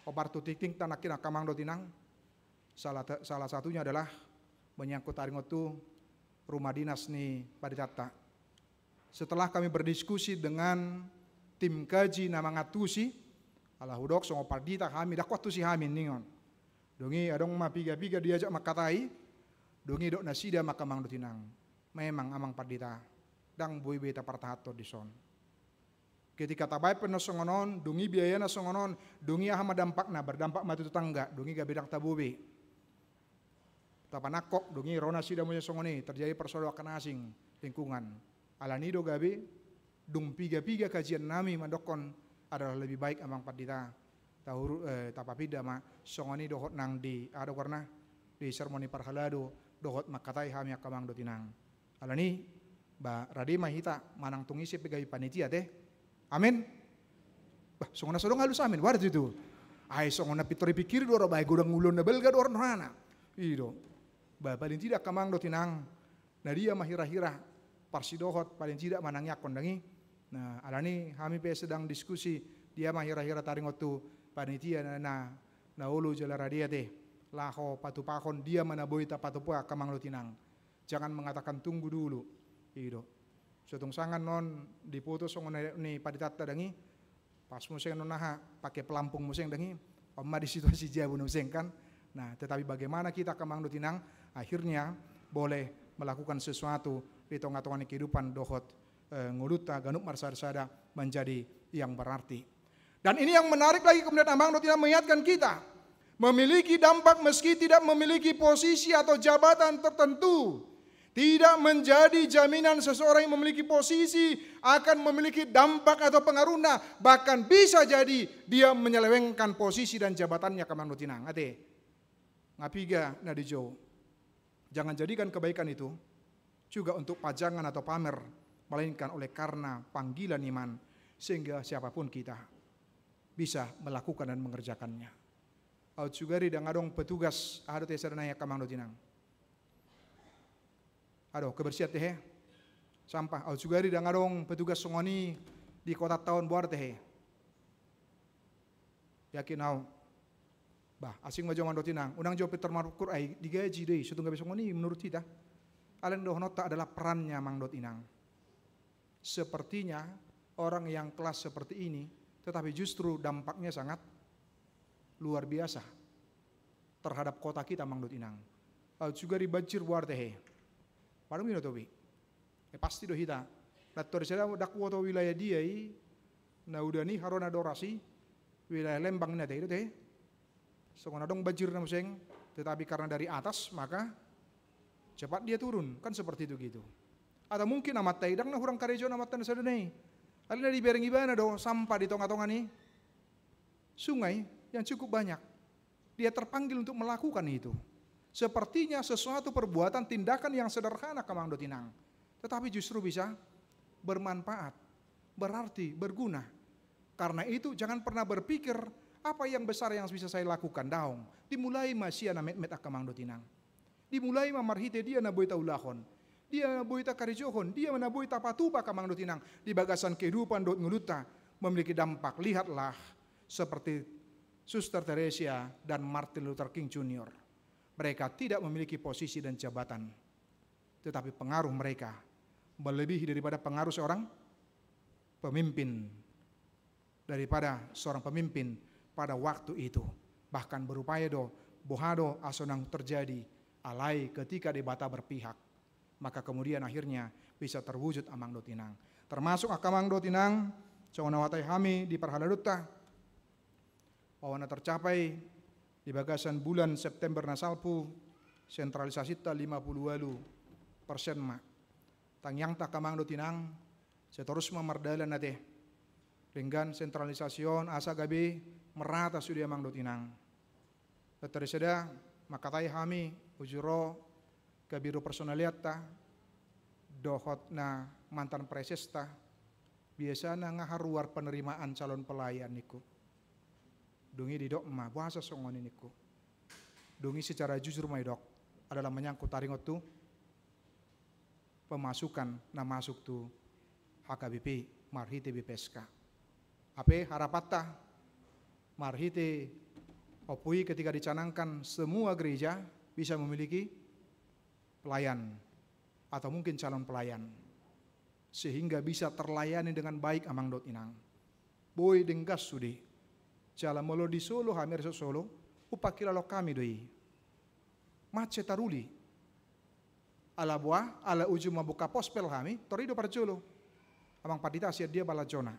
obartu tikting tanakin akamang do tinang. Salah satunya adalah menyangkut taringot tu rumah dinas ni Paditata. Setelah kami berdiskusi dengan tim kaji nama ngatusi, ala hudok songo Padita kami dakwat tu si hamin ningon. Dongi adong mapiga-piga diajak makatai, dongi dok nasida makamang do tinang. Memang amang Padita dang boy beta partahato di son. Ketika tabai penos songonon, dongi biaya na songonon, dongi ahama dampak na berdampak matu tetangga, dongi gabedak tabubi. Tapanakok dongi rona sida monya songoni terjadi persoalan asing lingkungan. Alanido gabe dung piga-piga kajian nami mandokon adalah lebih baik amang Padita tahuru tapapida ma songoni dohot nang di ado karena di sermoni parhalado dohot makatai hami akamang do tinang. Alani ba radi mahita manang tungisi pegai panitia teh. Amin. Bah songona sodong halus amin wartu itu. Ai songona pitori pikir do bae godang ulun na belga do ornana. Ido. Ba paling tidak kamang do tinang. Nadia mahira-hira parsidohot paling tidak manangyak kondangi. Nah, alani kami pe sedang diskusi dia mahira-hira taringot tu panitia na ulu jala radia teh. Laho patupakon dia mana boita patupua kamang do tinang. Jangan mengatakan tunggu dulu. Ido. Sotong sangan non diputus songon ni Paditata dangi. Pas museng nonaha pakai pelampung museng dangi. Oma di situasi jabu museng kan. Nah, tetapi bagaimana kita kamang do tinang akhirnya boleh melakukan sesuatu di tengah-tengah kehidupan dohot nguluta ganup marsada menjadi yang berarti. Dan ini yang menarik lagi kemudian amang do tinang mengingatkan kita memiliki dampak meski tidak memiliki posisi atau jabatan tertentu. Tidak menjadi jaminan seseorang yang memiliki posisi akan memiliki dampak atau pengaruhnya. Bahkan bisa jadi dia menyelewengkan posisi dan jabatannya kamang do tinang. Ate ngapiga nadijo. Jangan jadikan kebaikan itu juga untuk pajangan atau pamer, melainkan oleh karena panggilan iman, sehingga siapapun kita bisa melakukan dan mengerjakannya. Aut sugari dan adong petugas ada tesadanaya kamang do tinang. Aduh kebersihan teh sampah. Aut sugari dan adong petugas songoni di kota tahun buar teh. Yakin au. Bah asing majongan do tinang. Unang jo Peter Markur ai digaji deui sutung gabe songoni menurut kita. Alen do nota adalah perannya mang do tinang. Sepertinya orang yang kelas seperti ini tetapi justru dampaknya sangat luar biasa terhadap kota kita mang do tinang. Aut sugari bajir buar teh. Padahal mino tobi. Pasti do hita. Lator sada dakwo to wilayah dia na udani harona dorasi wilayah Lembang na teh teh. Songona dong bajir na museng tetapi karena dari atas maka cepat dia turun kan seperti itu gitu. Atau mungkin amat taidang na hurang karejo amat tan sadanai. Alina di bereng ibana do sampah di tonga-tonga nih. Sungai yang cukup banyak. Dia terpanggil untuk melakukan itu. Sepertinya sesuatu perbuatan tindakan yang sederhana kamang do tinang. Tetapi justru bisa bermanfaat, berarti, berguna. Karena itu jangan pernah berpikir apa yang besar yang bisa saya lakukan daong. Dimulai masih na met-met akamang do tinang. Dimulai mamarhite dia na boita ulahon. Dia na boita karijohon, dia na boita patupa kamang do tinang. Di bagasan kehidupan do nguluta memiliki dampak. Lihatlah seperti Suster Teresa dan Martin Luther King Jr. Mereka tidak memiliki posisi dan jabatan, tetapi pengaruh mereka melebihi daripada pengaruh seorang pemimpin, daripada seorang pemimpin pada waktu itu. Bahkan berupaya bohado asonang terjadi alai ketika debata berpihak, maka kemudian akhirnya bisa terwujud amang do tinang. Termasuk akamang do tinang, songonawatai hami di parhaladuta, pawana tercapai di bagasan bulan September nasalpu sentralisasi ta 58% ma. Tangyang ta kamang do tinang seterus mamardalan nate. Dengan sentralisasyon asa gabi merata sudah amang do tinang. Teteriseda makatai hami ujuro kabiru personaliat ta dohot na mantan presesta biasana ngaharuar penerimaan calon pelayan niku. Dungi di dok ma bahasa songon iniku. Dungi secara jujur mai dok adalah menyangkut taringot tu pemasukan na masuk tu HKBP marhite BPSK. Ape harapata marhite Opui ketika dicanangkan semua gereja bisa memiliki pelayan atau mungkin calon pelayan, sehingga bisa terlayani dengan baik amang dot inang. Boy denggas sudi, jalan molo di Solo, hamir Solo, upakila lo kami doi. Mace taruli, ala buah, ala ujung mabuka pospel kami, torido parjolo, amang padita siat dia balajona.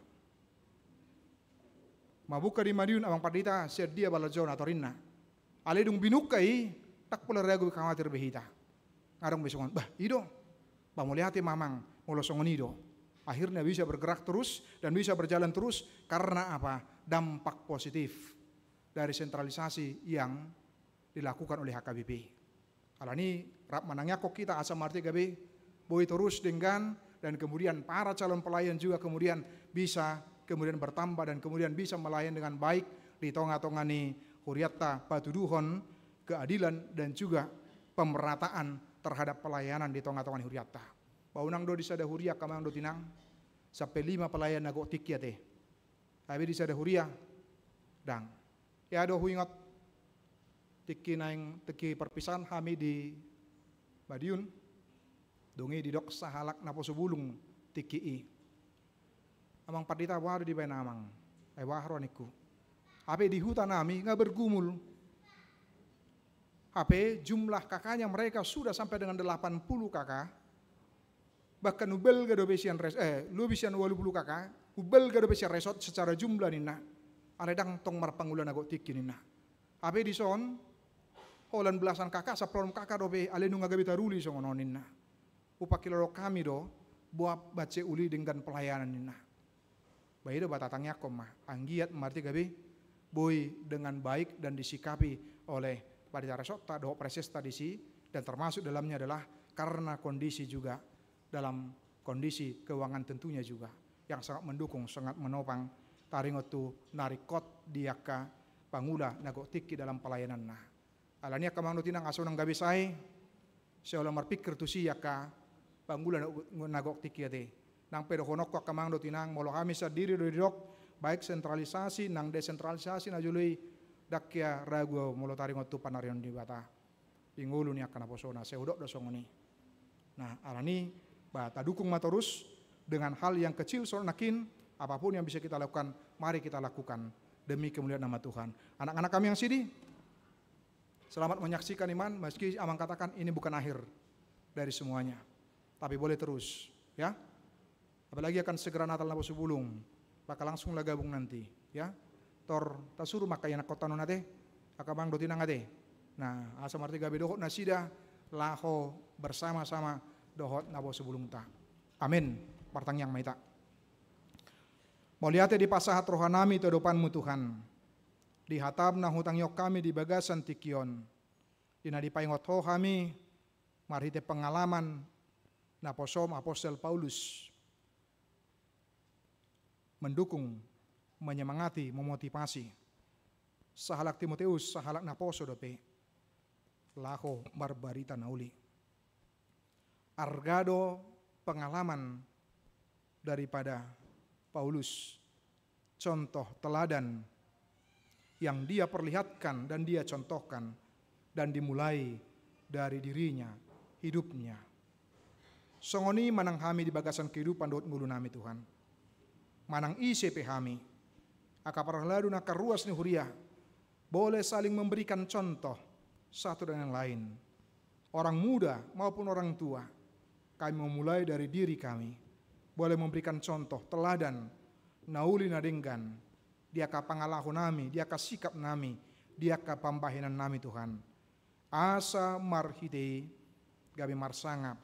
Mabuka di Madiun amang padita siat dia balajona torinna. Aledung binukai, tak pula ragu khawatir behita. Ngarong besongan, bah ido, pamulihati mamang, molo songonido. Akhirnya bisa bergerak terus dan bisa berjalan terus karena apa? Dampak positif dari sentralisasi yang dilakukan oleh HKBP. Alani rap manangnya kok kita asam arti gabe boy terus dengan dan kemudian para calon pelayan juga kemudian bisa kemudian bertambah dan kemudian bisa melayani dengan baik di tengah-tengah ni huriatta patuduhon keadilan dan juga pemerataan terhadap pelayanan di tengah-tengah huriatta. Baunang do disada huria kamang do tinang sampai 5 pelayan nago tikya teh. Tapi disada huria dang. Ya do huingot tiki naing teki perpisahan kami di Madiun. Dongi di dok sahalak napo subulung tiki i. Amang padita wado di bayan amang. Ay wahroniku. Ape di hutan nami nggak bergumul. Ape jumlah kakaknya mereka sudah sampai dengan 80 kakak. Bahkan ubel gado besian lu besian 80 kakak, ubel gado besian resort secara jumlah nina. Aredang tong marpangulan ago tiki nina. Ape di son holan belasan kakak saplon kakak dobe ale nunga gabi taruli songonon nina. Upakiloro kami do buat bace uli dengan pelayanan nina. Bayi do batatangnya koma anggiat marti gabi boy dengan baik dan disikapi oleh pada resort do presesta disi dan termasuk dalamnya adalah karena kondisi juga dalam kondisi keuangan tentunya juga yang sangat mendukung, sangat menopang taringotu narikot diaka pangula nago tiki dalam pelayanan nah. Alania kamang nutinang asonang gabi sai seolah marpikir tu si yaka pangula nago tiki ate nang pedo honok ko kamang nutinang molo kami sadiri do dok baik sentralisasi nang desentralisasi na jului dakya ragu molo taringotu panarion di bata pingulu ni akan aposona seudok do songoni. Nah alani bata dukung matorus dengan hal yang kecil soal nakin apapun yang bisa kita lakukan mari kita lakukan demi kemuliaan nama Tuhan. Anak-anak kami yang sini selamat menyaksikan iman meski amang katakan ini bukan akhir dari semuanya tapi boleh terus ya apalagi akan segera Natal Napo Subulung bakal langsung lah gabung nanti ya tor tasuru makanya kota nonate akabang dotinang ate nah asam arti gabe dohot nasida laho bersama-sama dohot nabo sebelum ta. Amin. Partang yang maita. Moliate di pasahat rohanami to depanmu Tuhan. Di hatab na hutang yok kami di bagasan tikion. Dina di paingot ho kami marhite pengalaman na posom apostol Paulus mendukung, menyemangati, memotivasi. Sahalak Timoteus, sahalak na poso dope. Laho barbarita nauli. Argado pengalaman daripada Paulus, contoh teladan yang dia perlihatkan dan dia contohkan dan dimulai dari dirinya, hidupnya. Songoni manang kami di bagasan kehidupan dot ngulu nami Tuhan. Manang ICP kami, akaparladu nakaruas ni huria, boleh saling memberikan contoh satu dengan yang lain. Orang muda maupun orang tua, kami memulai dari diri kami. Boleh memberikan contoh, teladan, nauli nadenggan, dia ka pangalahu nami, dia ka sikap nami, dia ka pambahinan nami Tuhan. Asa marhite, gabi marsangap,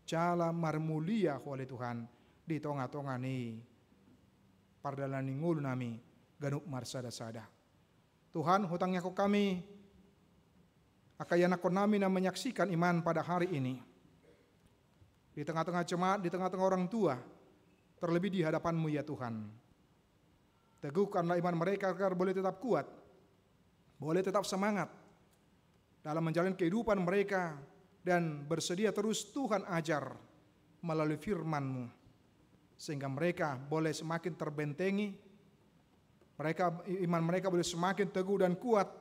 jala marmulia oleh Tuhan, di tonga-tonga ni, pardalan ngulu nami, ganuk marsada-sada. Tuhan hutangnya ko kami, akayana ko nami na menyaksikan iman pada hari ini. Di tengah-tengah jemaat, di tengah-tengah orang tua, terlebih di hadapan-Mu ya Tuhan. Teguhkanlah iman mereka agar boleh tetap kuat, boleh tetap semangat dalam menjalani kehidupan mereka dan bersedia terus Tuhan ajar melalui firman-Mu. Sehingga mereka boleh semakin terbentengi, iman mereka boleh semakin teguh dan kuat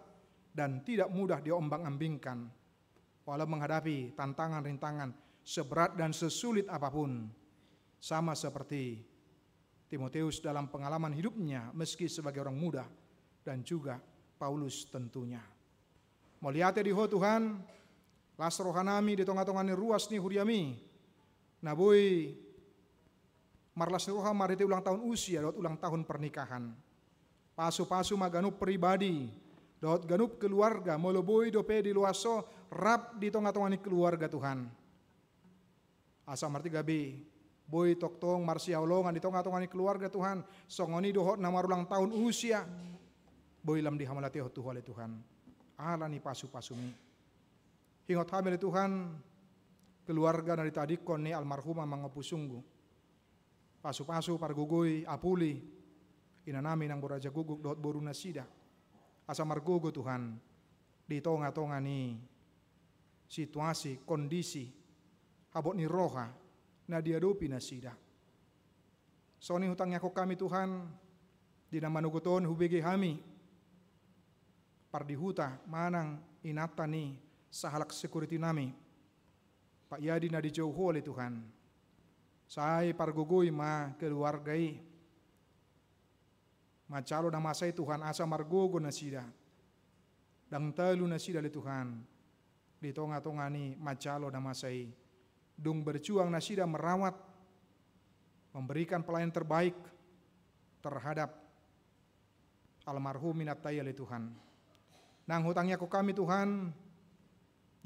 dan tidak mudah diombang-ambingkan walau menghadapi tantangan-rintangan seberat dan sesulit apapun. Sama seperti Timotius dalam pengalaman hidupnya meski sebagai orang muda, dan juga Paulus tentunya. Moliate di ho Tuhan, las rohanami di tonga-tonga ni ruas ni huriami, nabui marlas ni roha marite ulang tahun usia, dot ulang tahun pernikahan. Pasu-pasu maganup pribadi, dot ganup keluarga, moloboi dope di luaso, rap di tonga-tonga ni keluarga Tuhan. Asa marti gabi, boy toktong marsia olongan di tonga-tonga ni keluarga Tuhan, songoni dohot nama ulang tahun usia, boy lam di hamalati Tuhan Tuhan. Ala ni pasu-pasumi. Hingot hamil Tuhan, keluarga dari tadi kone almarhumah mangapusunggu. Pasu-pasu pargugui apuli, inanami nang boraja guguk dot boru nasida. Asa margugo Tuhan, di tonga-tonga ni situasi, kondisi, habot ni roha, na diadopi nasida. Soni hutangnya ko kami Tuhan, di nama nuguton hubege hami, pardihuta manang inata ni sahalak security nami. Pak Yadi na di jauh oleh Tuhan. Saya pargugui ma keluargai. Macalo na masay Tuhan asa margogo na sida. Dang telu na sida le Tuhan. Di tonga-tonga ni macalo na masay. Dung berjuang na sida merawat, memberikan pelayanan terbaik terhadap almarhum minataya le Tuhan. Nang hutangnya ko kami Tuhan,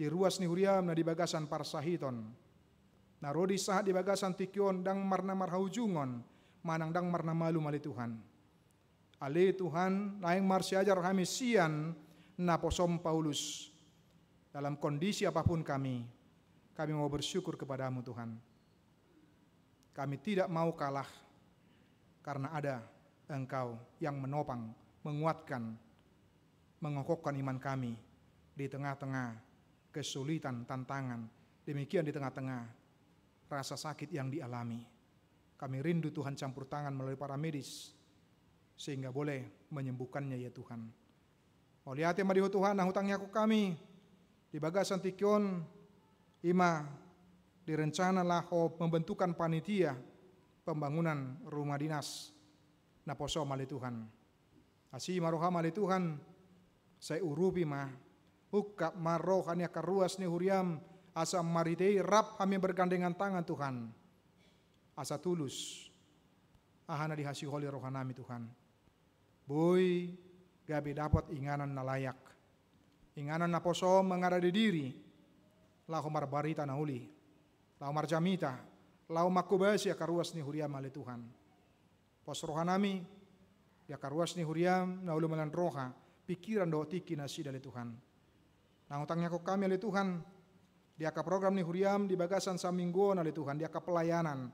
di ruas ni huriam na di bagasan parsahiton, na rodi sahat di bagasan tikyon dang marna marhaujungon, manang dang marna malu mali Tuhan. Ale Tuhan, laing marsiajar kami sian na posom Paulus. Dalam kondisi apapun kami mau bersyukur kepadamu Tuhan. Kami tidak mau kalah, karena ada Engkau yang menopang, menguatkan, mengokohkan iman kami di tengah-tengah kesulitan, tantangan, demikian di tengah-tengah rasa sakit yang dialami. Kami rindu Tuhan campur tangan melalui para medis, sehingga boleh menyembuhkannya ya Tuhan. Oliate madiho Tuhan, nah hutangnya ku kami, di bagasan tikyon, ima direncana laho pembentukan panitia, pembangunan rumah dinas, naposo mali Tuhan. Asi maroha mali Tuhan, saya urupi mah ukap marohanya karuas ni huriam asa maritei rap kami bergandengan tangan Tuhan, asa tulus ahana dihasi holi rohanami Tuhan. Boy gabi dapat inganan na layak, inganan na poso mengaradi diri, lahu marbarita na uli, lahu marjamita, lahu makubasi ya karuas ni huriam ali Tuhan. Pos rohanami ya karuas ni huriam na ulu melan roha, pikiran do tiki nasi dari Tuhan. Nah utangnya kok kami oleh Tuhan, dia ka program ni huriam di bagasan samingguan oleh Tuhan, dia ka pelayanan,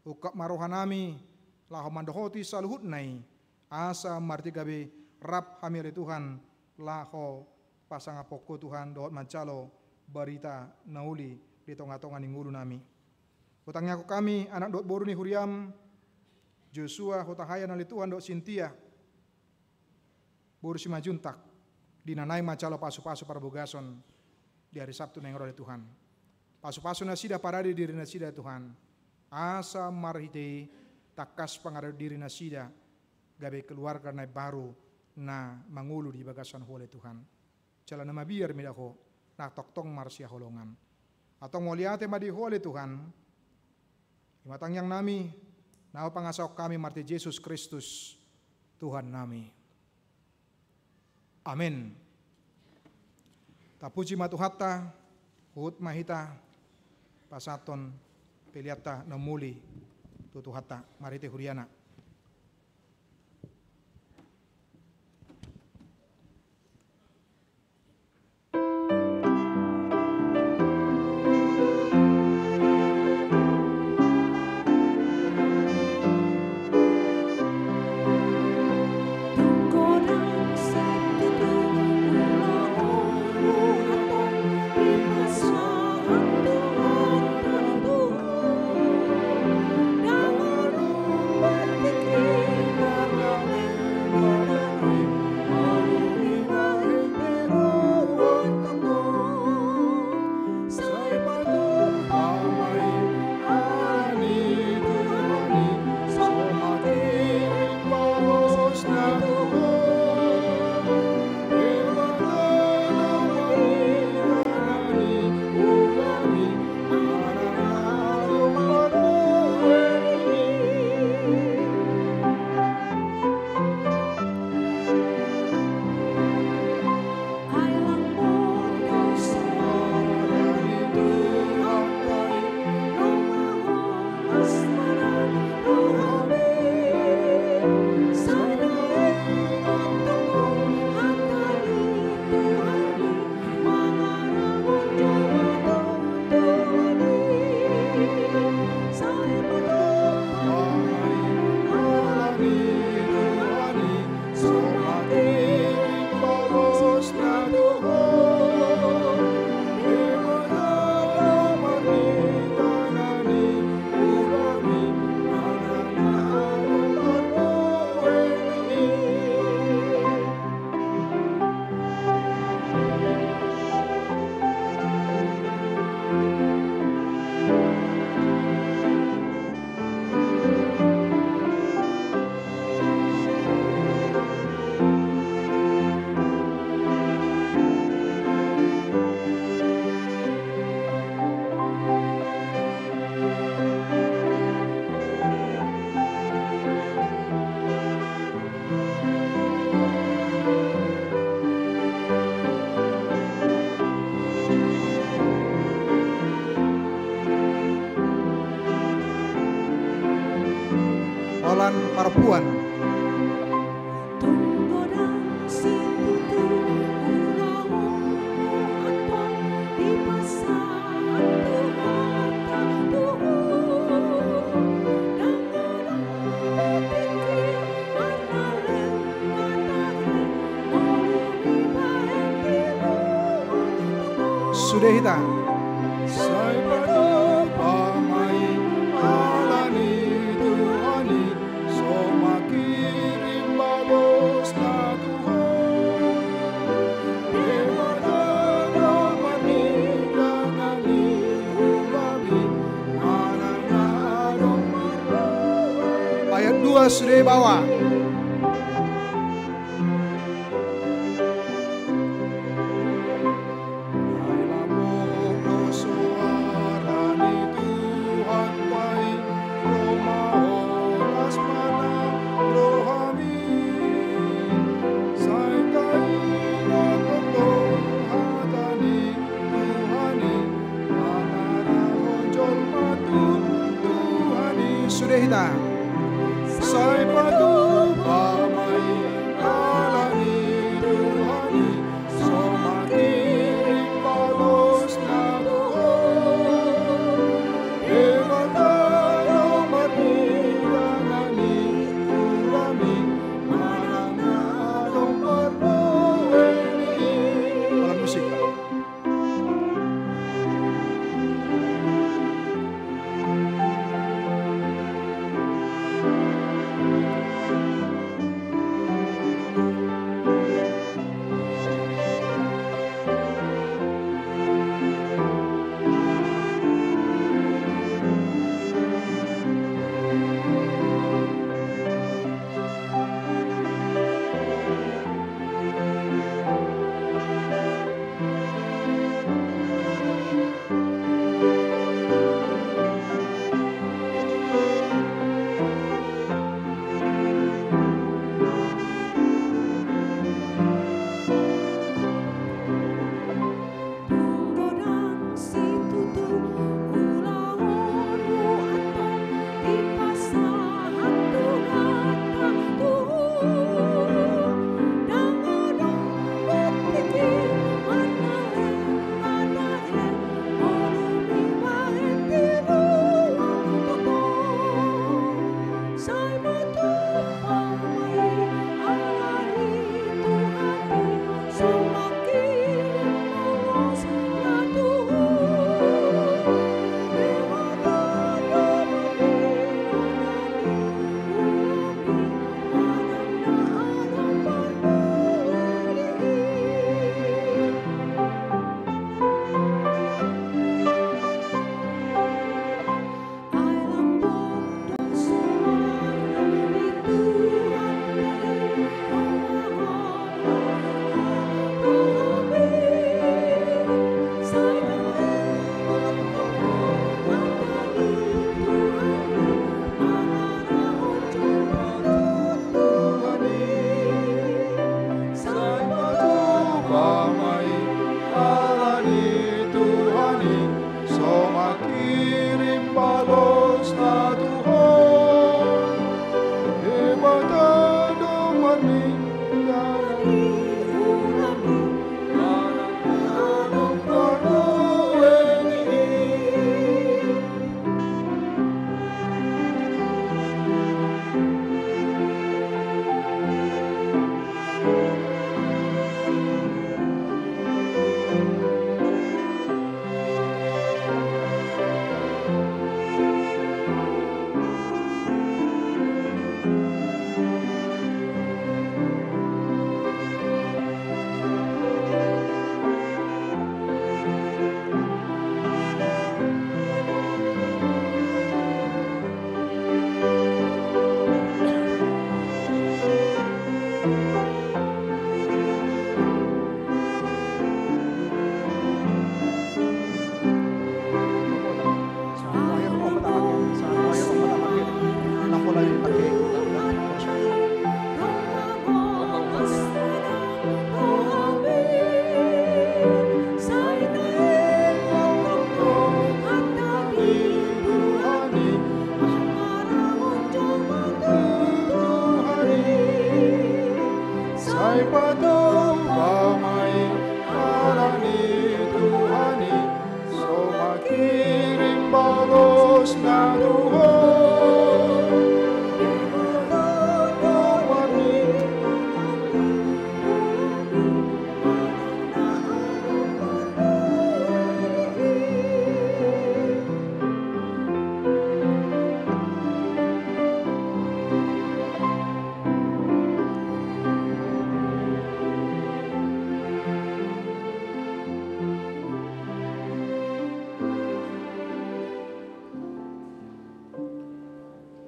ukap marohanami, lahu mandohoti saluhut nai, asa marti gabi rap kami oleh Tuhan, lahu pasang apoko Tuhan dohot mancalo barita nauli di tonga-tonga ni ngulu nami. Utangnya kok kami anak dot boru ni huriam, Joshua hutahayan oleh Tuhan dot Sintia, Boru Simajuntak, dinanai macalo pasu-pasu para bogason di hari Sabtu nengro oleh Tuhan. Pasu-pasu nasida parade diri nasida Tuhan. Asa marhite takas pengaruh diri nasida gabe keluarga na baru na mangulu di bagasan oleh Tuhan. Cala nama biar midaho na toktong marsia holongan. Atau moliate madiho oleh Tuhan. Imatang yang nami na pangasok kami marti Yesus Kristus Tuhan nami. Amin. Tapuji matuhatta, hut mahita, pasaton, peliata namuli, tutuhatta, marite huriana. Bye. Parpuan. Sudah hitam. Ayat 2 sudah bawa. Sudah hitam. Sai padu pamai alani Tuhani somakirim balos na Tuhan Emataro marhiranani urami mananadong marbueni. Alat musik.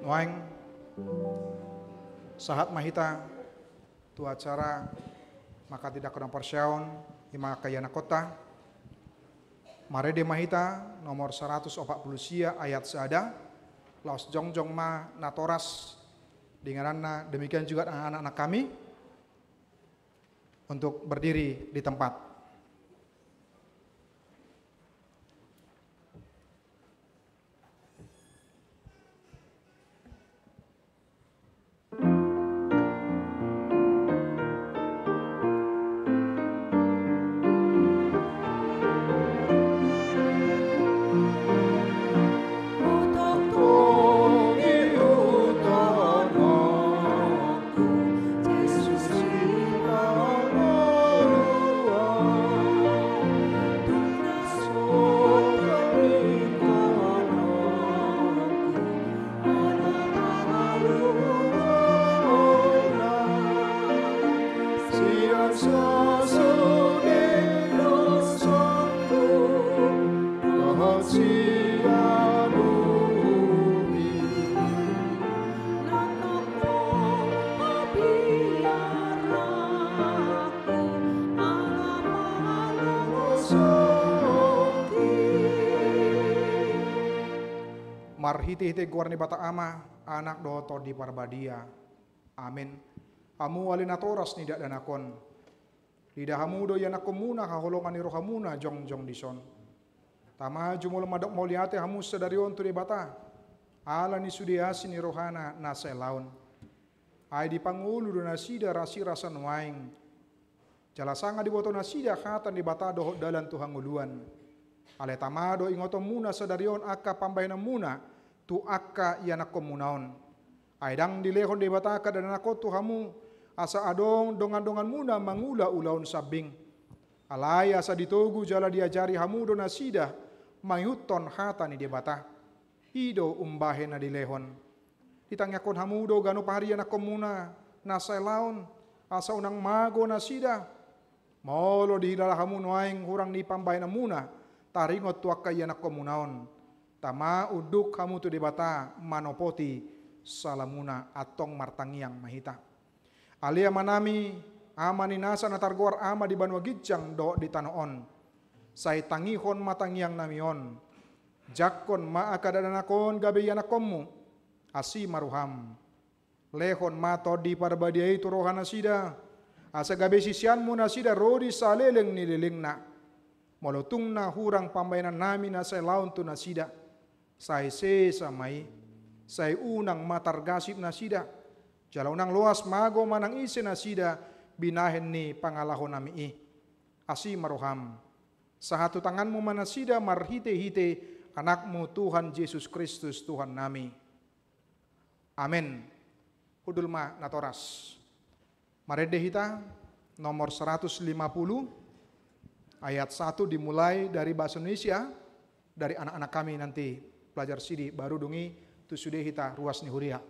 Noaing sahat mahita tu acara maka tidak kena persyaon ima kayana kota marede mahita nomor 140 sia ayat seada laos jongjong ma natoras denganana demikian juga anak-anak kami untuk berdiri di tempat. Marhiti-hiti guarni bata ama anak doto di parbadia. Amin. Amu walinatoras ni danakon. Lidah hamudo yanakomuna haholongan ni rohamuna jong dison. Tama jumul madok moliate hamus sedarion tu di bata. Ala ni sudiasi ni rohana nasa laun. Ai di pangulu do nasida rasi rasa nuaing. Jalasanga di boto nasida khatan di bata doh dalan Tuhan nguluan. Ale tamado ingoto muna sedarion akka pambayna muna tu akka yanakomunaon. Aidang dilehon di bata ka dan ako tu hamu asa adong dongan-dongan muna mangula ulaun sabing. Alay asa ditogu jala diajari hamu do nasida mayuton hata ni di bata. Hido umbahe na dilehon. Ditangyakon hamu do gano pahari yanakomuna nasa laon asa unang mago nasida. Molo dihilala hamu nuaing hurang ni pambayna muna taringot tu akka yanakomunaon. Tama uduk kamu tu debata manopoti salamuna atong martangiang mahita. Alia manami ama ninasa natarguar ama di banwa gijang do di tanoon. Say tangihon matangiang namion. Jakon maakadadanakon gabe yanakommu asi maruham. Lehon mato di parbadiai tu rohana sida. Asa gabe sisianmu nasida rodi saleleng nililingna. Molotung na hurang pambayanan nami nasa laun tu nasida. Say samai, say unang matargasip nasida. Jalaunang luas mago manang isi nasida binahen ni pangalahon nami asi maruham. Sahatu tanganmu manasida marhite-hite anakmu Tuhan Yesus Kristus Tuhan nami. Amin. Hudulma natoras. Marede hita nomor 150 ayat 1 dimulai dari bahasa Indonesia dari anak-anak kami nanti pelajar sidi baru dungi tu sudah hita ruas ni huria.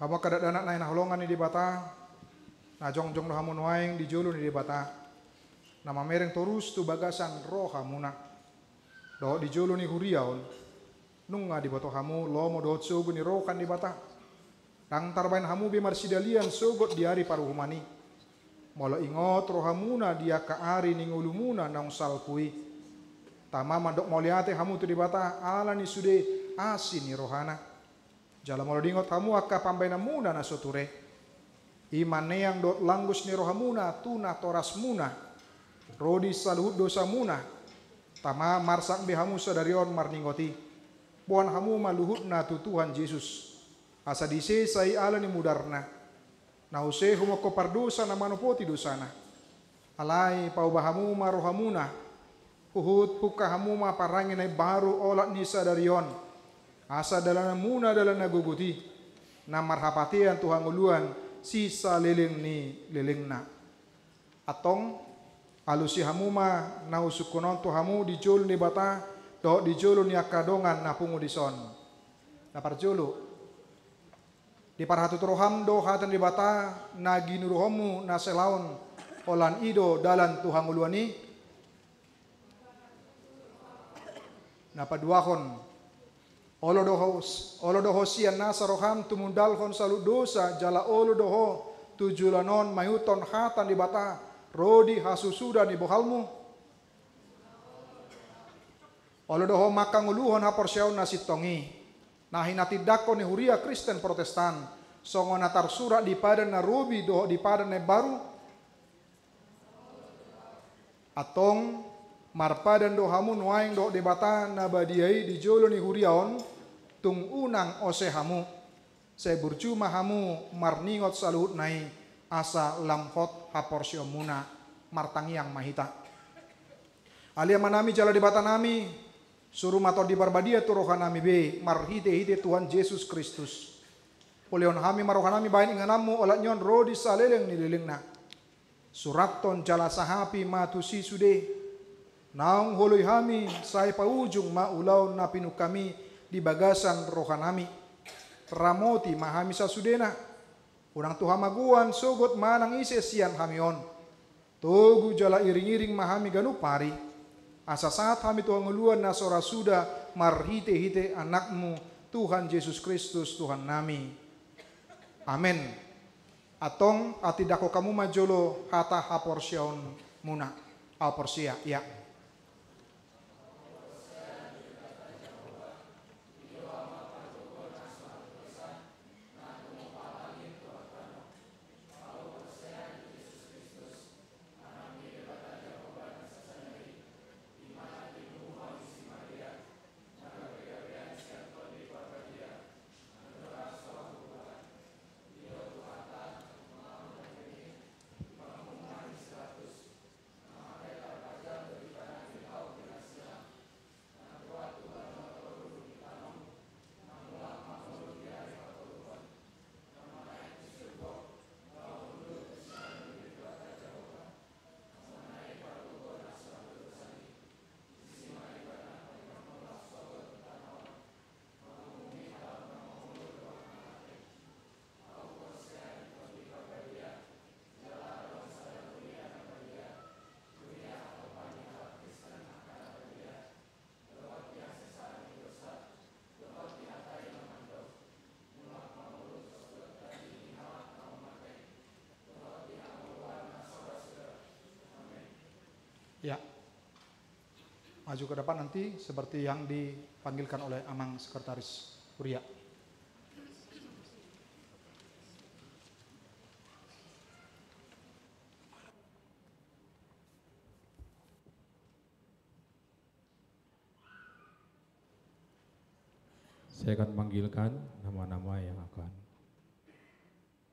Hamu kada dana nai naholongan ni di bata, na jongjong no hamu noaing di julu ni di bata. Nama mereng torus tu bagasan roh hamuna. Do di julu ni huriaon, nunga di bato hamu lomo dohot sugu ni roh kan di bata. Tang tarbain hamu be marsidalian sogot di hari paruhumani. Molo ingot roh hamuna dia ka ari ning ulumuna naung salpui. Tama mandok moliate hamu tu di bata ala ni sude asin ni rohana. Jala molo dingot hamu akka pambaina muna na soture. Iman yang dot langgus ni rohamuna tuna toras muna. Rodi saluhut dosa muna. Tama marsak be hamu sadarion marningoti. Buan hamu maluhut na tu Tuhan Yesus. Asa dise sai ala ni mudarna. Na use humoko pardosa na manopoti dosana. Alai pau bahamu marohamuna. Uhut puka hamu ma parangin ay baru olat ni sadarion. Asa dalan muna dalan naguguti. Na marhapatian Tuhan nguluan sisa leleng ni lelengna. Atong alusi hamu ma na usukunon tu hamu di jolo ni bata do di jolo ni akadongan na pungu di son. Na parjolo di parhatu roham do hatan di bata na ginuruhomu na selaon olan ido dalan Tuhan nguluani na paduahon olo doho sian nasa roham tumundalhon salu dosa jala olo doho tujulanon mayuton hatan di bata rodi hasusuda ni bohalmu. Olo doho makang uluhon haporsyaon nasitongi. Nahi natidako ni huria Kristen Protestan. Songo natar surat di padan na rubi doho di padan na baru. Atong marpadan dohamu nuaing doho di bata na badiai di jolo ni huriaon. Tung unang ose hamu. Seburcuma hamu marningot saluhut nai. Asa lamhot haporsyo muna martangiang mahita. Alia manami jala di bata nami suruh mato di barbadia tu rohanami be marhite-hite Tuhan Yesus Kristus. Oleon hami marohanami bain inganamu olat nyon rodi saleleng nililingna. Suraton jala sahapi matusi sude. Naung holoi hami sai paujung maulau na pinu kami di bagasan rohanami. Ramoti mahami sasudena. Urang Tuhan maguan sogot manang ise sian hamion. Togu jala iring-iring mahami ganu pari. Asa saat hami Tuhan nguluan na sora suda marhite-hite anakmu Tuhan Yesus Kristus Tuhan nami. Amin. Atong atidako kamu majolo hata haporsyaon muna. Haporsya ya. Ya, maju ke depan nanti seperti yang dipanggilkan oleh Amang Sekretaris Huria. Saya akan memanggilkan nama-nama yang akan.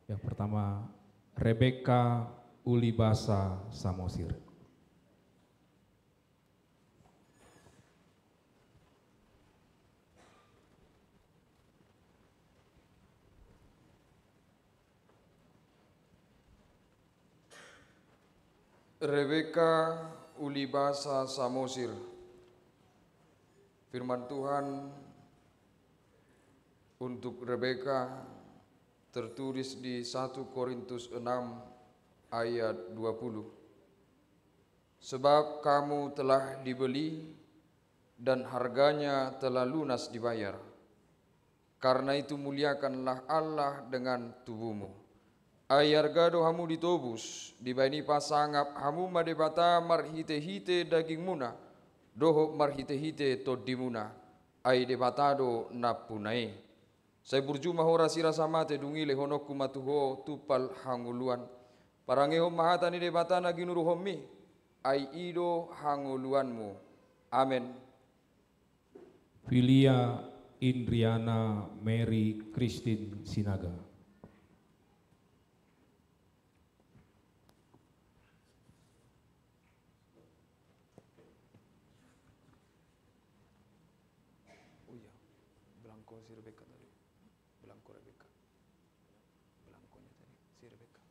Yang pertama, Rebecca Ulibasa Samosir. Rebecca Ulibasa Samosir. Firman Tuhan untuk Rebecca tertulis di 1 Korintus 6 ayat 20. Sebab kamu telah dibeli dan harganya telah lunas dibayar. Karena itu muliakanlah Allah dengan tubuhmu. Ayar gado hamu ditobus, dibaini pasangap hamu madebata marhite-hite daging muna, doho marhite-hite todimuna, ay debatado napunai. Saya burjuma hora sira samate dungile honok kumatuho tupal hanguluan. Parangeho mahatani debatana ginuruhomi, ay ido hanguluanmu. Amin. Filia Indriana Mary Christine Sinaga. Oh iya, Blanco si Rebecca tadi. Blanco Rebecca. Blanconya tadi si Rebecca.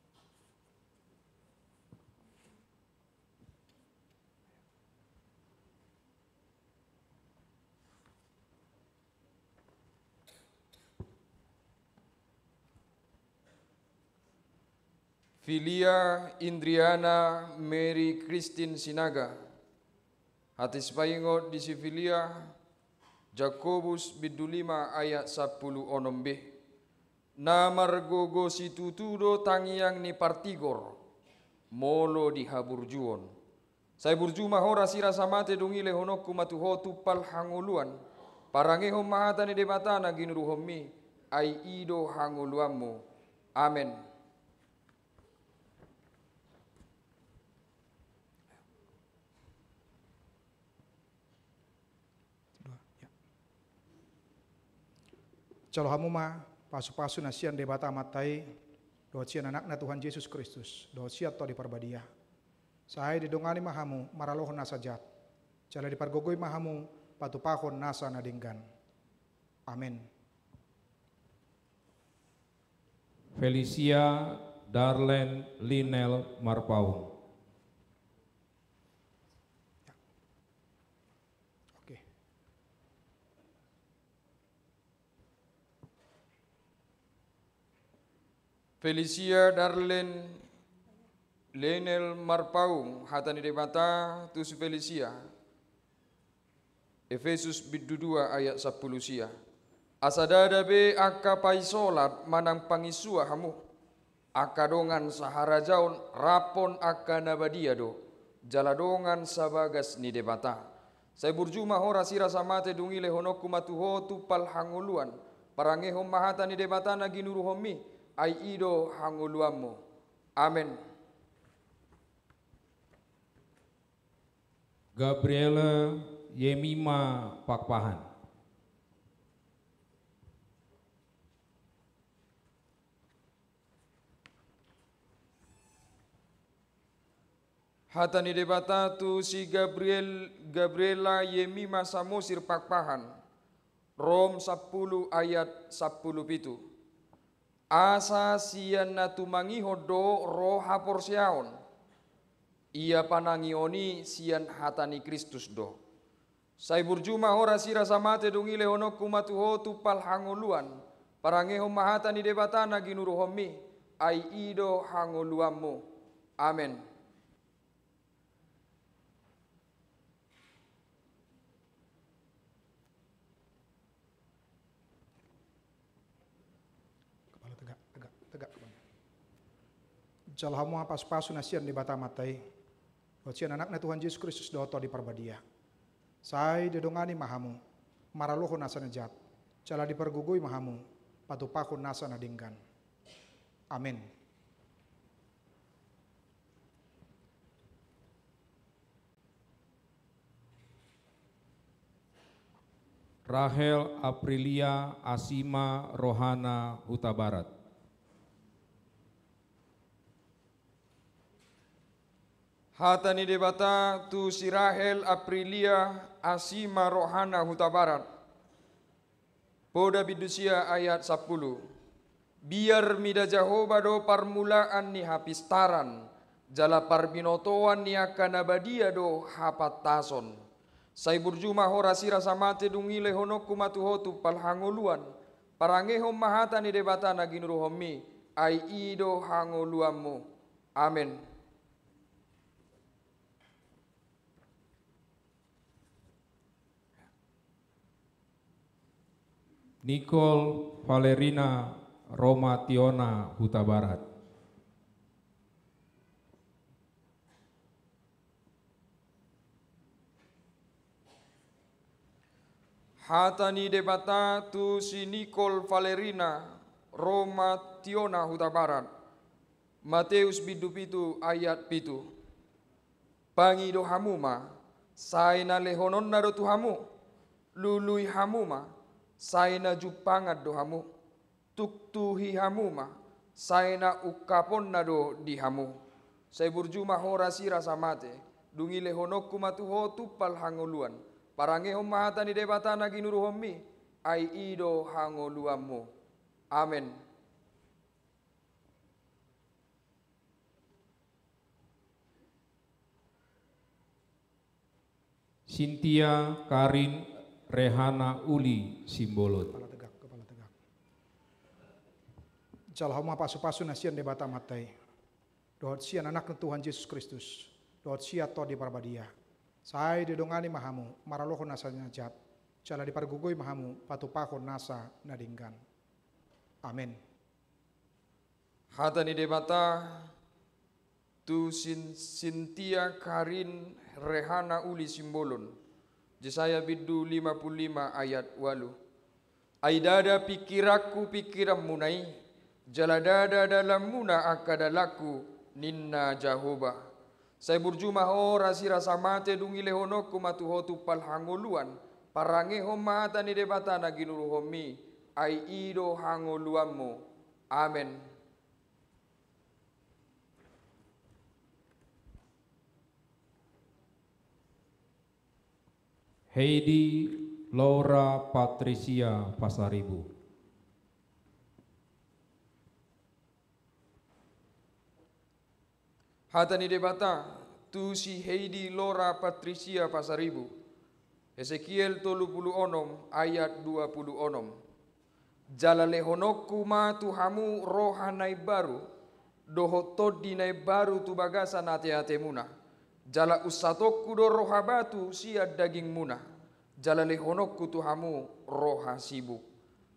Filia Indriana Mary Christine Sinaga. Hatis paingot di si Filia Jakobus bidulima ayat 10 onombe. Namar gogo si tutudo tangiang ni partigor. Molo di haburjuon. Saya burjuma hora sira samate dungile honokku matuho tupal hanguluan. Parangeho mahatani debatana ginuruhomi. Ai ido hanguluanmu. Amin. Calo hamuma pasu-pasu nasian debata matai docian anakna Tuhan Yesus Kristus dociat to di parbadia. Saya didongani mahamu maralohon nasa jat. Cala di pargogoi mahamu patupahon nasa nadinggan. Amin. Felicia Darlene Linel Marpaung. Oke. Felicia Darlene Lenel Marpaung hatani debata tus Felicia. Efesus bidudua ayat 10 sia. Asadada be akka paisolat manang pangisua hamu. Akadongan sahara jaun rapon akka nabadiado. Jaladongan sabagas ni debata. Saya burjuma hora sira samate dungile honokku matuho tupal hanguluan. Parangeho mahata ni debata na ginuruhomi. Ai ido hanguluanmu. Amin. Gabriela Yemima Pakpahan. Hatani debata tu si Gabriela Yemima Samosir Pakpahan. Rom 10 ayat 10 pitu. Asa sian natumangiho do roh haporsiaon. Ia panangioni sian hatani Kristus do. Sai burjuma hora sira samate dungile honokku matuho tupal hanguluan. Parangeho mahatani debatana ginuruhomi. Ai ido hanguluanmu. Amin. Tegak. Jalhamu pas-pasu nasian di bata matai. Docian anakna Tuhan Yesus Kristus doto di parbadia. Sai didongani mahamu. Maralohon nasa najat. Cala dipergugui mahamu. Patupakun nasa nadinggan. Amin. Rahel Aprilia Asima Rohana Huta Barat. Hatani debata tu si Rahel Aprilia Asima Rohana Huta Barat. Poda bidusia ayat 10. Biar mida Jehovah do parmulaan ni hapistaran. Jala parbinotoan ni akan abadia do hapatason. Sai burjuma hora sira samate dungile honokku matuho tupal hanguluan. Parangehom mahata ni debata na ginuruhomi ay ido hangoluammu. Amen. Nicole Valerina Romationa Huta Barat. Hatani debata tu si Nicole Valerina Romationa Huta Barat. Mateus bidu ayat pitu. Pangido hamuma, saina lehonon na do tuhamu, lului hamuma, saina jupangat do hamu, tuktuhi hamuma, saina ukapon na do di hamu. Saya burjuma horasi rasa mate, dungi lehonokku matuho tupal hangoluan, parangehom mahatani debatana ginuruhomi, ai ido hangoluammu. Amen. Cynthia Karin Rehana Uli Simbolon. Kepala tegak, kepala tegak. Jalhoma pasu-pasu nasian debata matai. Dohot sian anak Tuhan Yesus Kristus. Dohot sia to di parbadia. Sai didongani mahamu, maraloho nasanya jat. Jala di pargugoi mahamu, patupako nasa nadinggan. Amin. Hatani debata tu Cynthia Karin Rehana Uli Simbolon. Jesaya bidu 55 ayat 8. Aidada pikiraku pikiram munai, jaladada dalam muna akadalaku ninna Jehovah. Saya burjuma ho rasira samate dungi lehonoku matuhotu palhangoluan, parangehom mahatani debatana ginuruhomi, ai ido hangoluammu. Amen. Heidi Laura Patricia Pasaribu. Hatani debata tu si Heidi Laura Patricia Pasaribu. Ezekiel 36 ayat 26. Jala lehonokku ma tuhamu rohanai baru, dohotodi nai baru tu bagasan ate-ate muna. Jala usatokku do roha batu sia daging muna. Jala lehonokku tuhamu roha sibuk.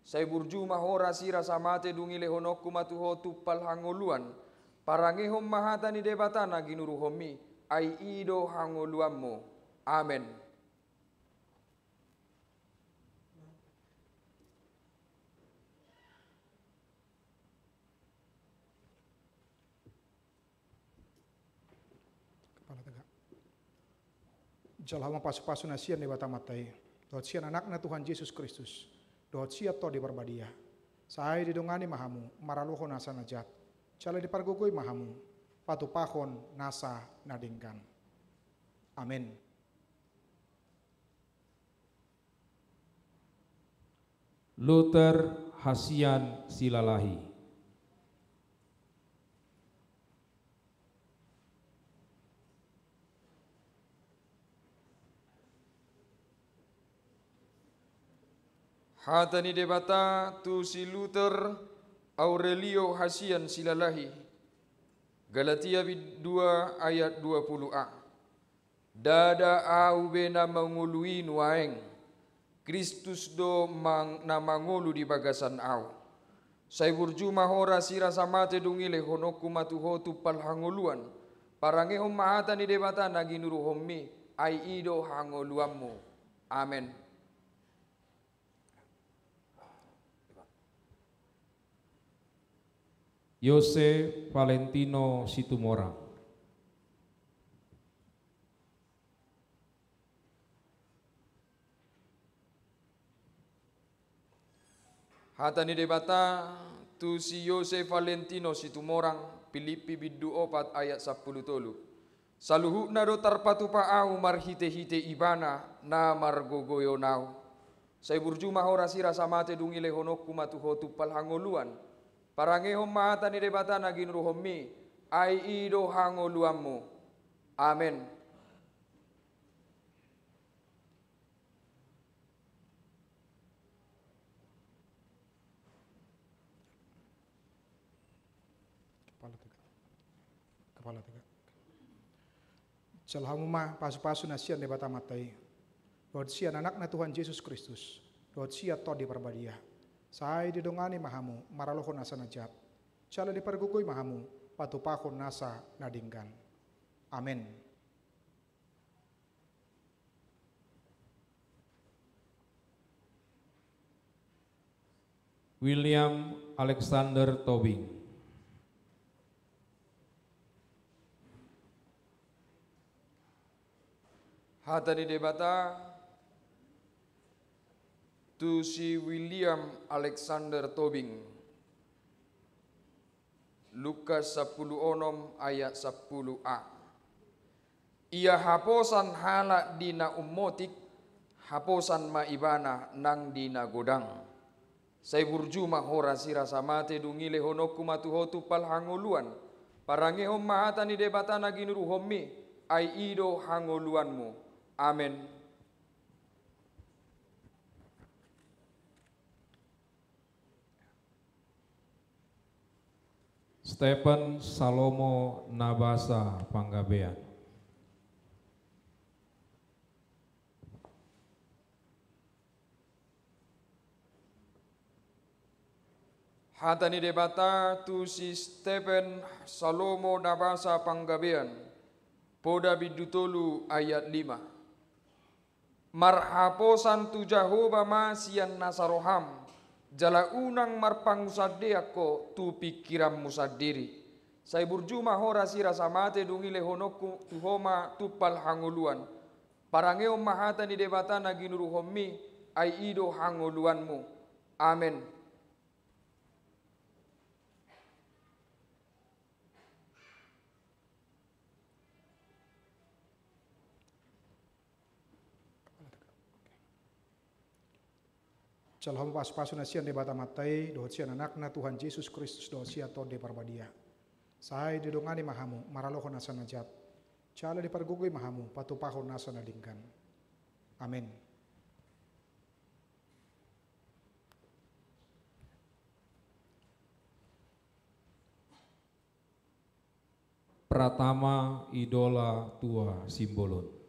Saya burjuma hora sira samate dungi lehonokku matuho tupal hangoluan. Parangehom mahatani debatana ginuruhomi. Ai ido hangoluammu. Amen. Jalhama pasu-pasu nasian debata matai. Dohot sian anakna Tuhan Yesus Kristus. Dohot sia to di barbadia. Sai didongani mahamu, maraluho nasa najat. Jala di pargugoi mahamu, patupahon nasa nadinggan. Amin. Luther Hasian Silalahi. Hatani debata tu si Luther Aurelio Hasian Silalahi. Galatia 2 ayat 20a. Dada au bena mangului nuaeng. Kristus do na mangulu di bagasan au. Saya burjuma hora sira samate dungile honoku matuho tupal hangoluan. Parangehom mahatani debata nagi nuruhomi. Ai ido hangoluammu. Amen. Yose Valentino Situmorang. Hatani debata tu si Yose Valentino Situmorang. Filipi bidu 4 ayat 10 tolu. Saluhu nado tarpatu paau marhite-hite ibana na margogoyo nau. Saya burjuma hora sira samate dungile honokku matuho tupal hangoluan. Parangehom mahatani debatana ginuruhomi. Ai ido hangoluammu. Amen. Calhamuma pasu-pasu nasian debata matai. Dot sian anak na Tuhan Yesus Kristus. Dot sia to di perbadia. Sai didongani mahamu maralohon nasa najat. Cala dipergugui mahamu patupakon nasa nadinggan. Amin. William Alexander Tobing. Hatani debata tu si William Alexander Tobing. Lukas 10 ayat 10a. Ia haposan hala dina ummotik, haposan maibana nang dina godang. Sai burjuma hora sira samate dungile honoku matuhotu pal hangoluan. Parange hom mahatani debata naginuru hommi, ai ido hangoluanmu. Amin. Stephen Salomo Nabasa Panggabean. Hatani debata tu si Stephen Salomo Nabasa Panggabean. Poda bidutolu ayat 5. Marhaposan tu Jahoba masian nasaroham. Jala unang marpangusadeako tu pikiram musadiri. Sai burjuma hora sira samate dungile honoku tuhoma tupal hanguluan. Parangeo mahata ni debata naginuru hommi ai ido hanguluanmu. Amin. Calham pas-pasu nasian debata matai, dohot sian anakna Tuhan Yesus Kristus dohot sia to de parbadia. Sai didongani mahamu, maralohon nasa najat. Cala dipergugui mahamu, patupahon nasa nadingkan. Amin. Pratama idola tua simbolon.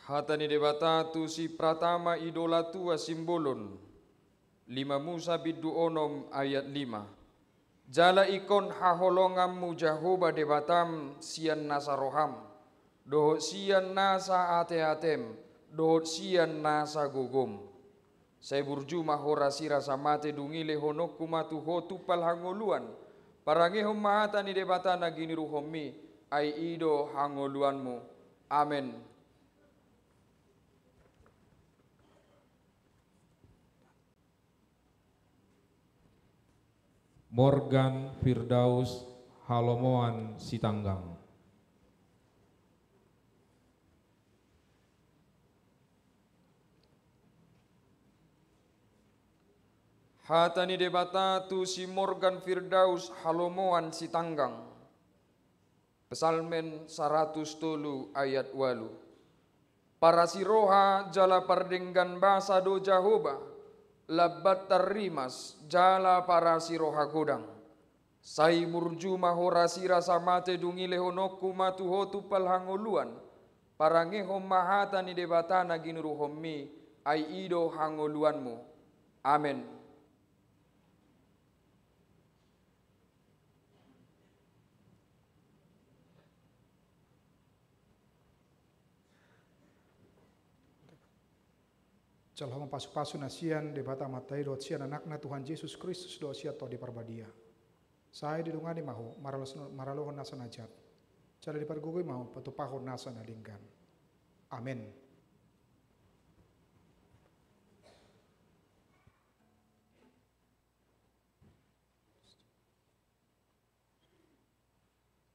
Hatani debata tu si pratama idola tua simbolon. 5 Musa bidu onom ayat 5. Jala ikon haholongammu Jahoba debatam sian nasa roham. Dohot sian nasa ate-atem. Dohot sian nasa gogom. Saya burjuma hora sira samate dungile honokku matu hotu pal hangoluan. Parangehom mahata ni debata nagini ruhomi. Ai ido hangoluanmu. Amin. Morgan Firdaus Halomoan Sitanggang. Hatani debata tu si Morgan Firdaus Halomoan Sitanggang. Pesalmen 103 ayat 8. Para siroha jala pardenggan basa do Jahoba. Labat tarimas jala para siroha godang. Sai murjuma hora sira samate dungile honokku matu hotu pal hangoluan. Parangehom mahata ni debatana ginuru hommi ai ido hangoluanmu. Amin. Calham pasu-pasu nasian debata matai dohot sian anakna Tuhan Yesus Kristus dohot sia to di parbadia. Sai didungani mahu maralohon nasa najat. Cala dipergugui mahu patupahon nasa nadinggan. Amin.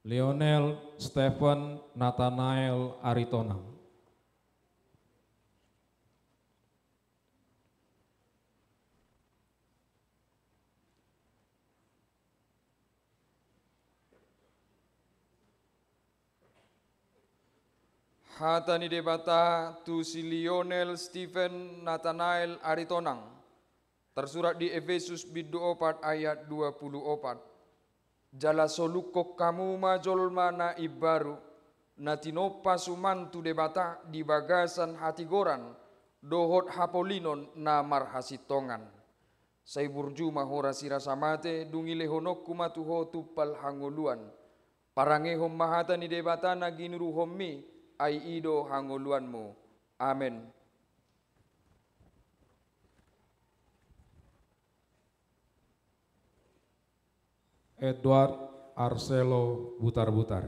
Lionel Stephen Nathanael Aritonang. Hatani debata tu si Lionel Stephen Nathanael Aritonang. Tersurat di Efesus bid 4 ayat 24. Jala solukok kamu majol mana ibaru na tinopa sumantu debata di bagasan hati goran dohot hapolinon na marhasitongan. Sai burju mahora sirasa mate dungile honok kumatuho tupal hangoluan. Parangehom mahata ni debata na ginuruhommi ai ido hangoluanmu. Amen. Edward Arcelo Butar-Butar.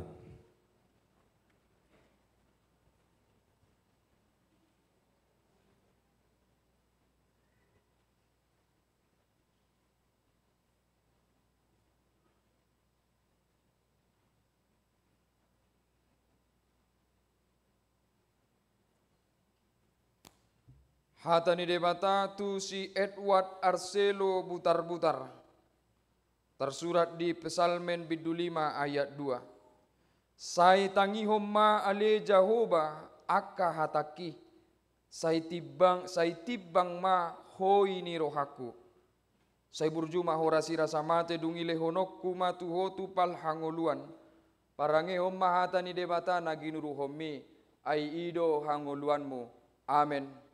Hatani debata tu si Edward Arcelo Butar-Butar. Tersurat di Pesalmen bid 5 ayat 2. Sai tangihom ma ale Jahoba akka hataki. Sai tibang ma hoi ni rohaku. Sai burju mahora sirasa mate dungile honokku matuho tupal hangoluan. Parangehom mahatani debata naginuruhommi ai ido hangoluanmu. Amen.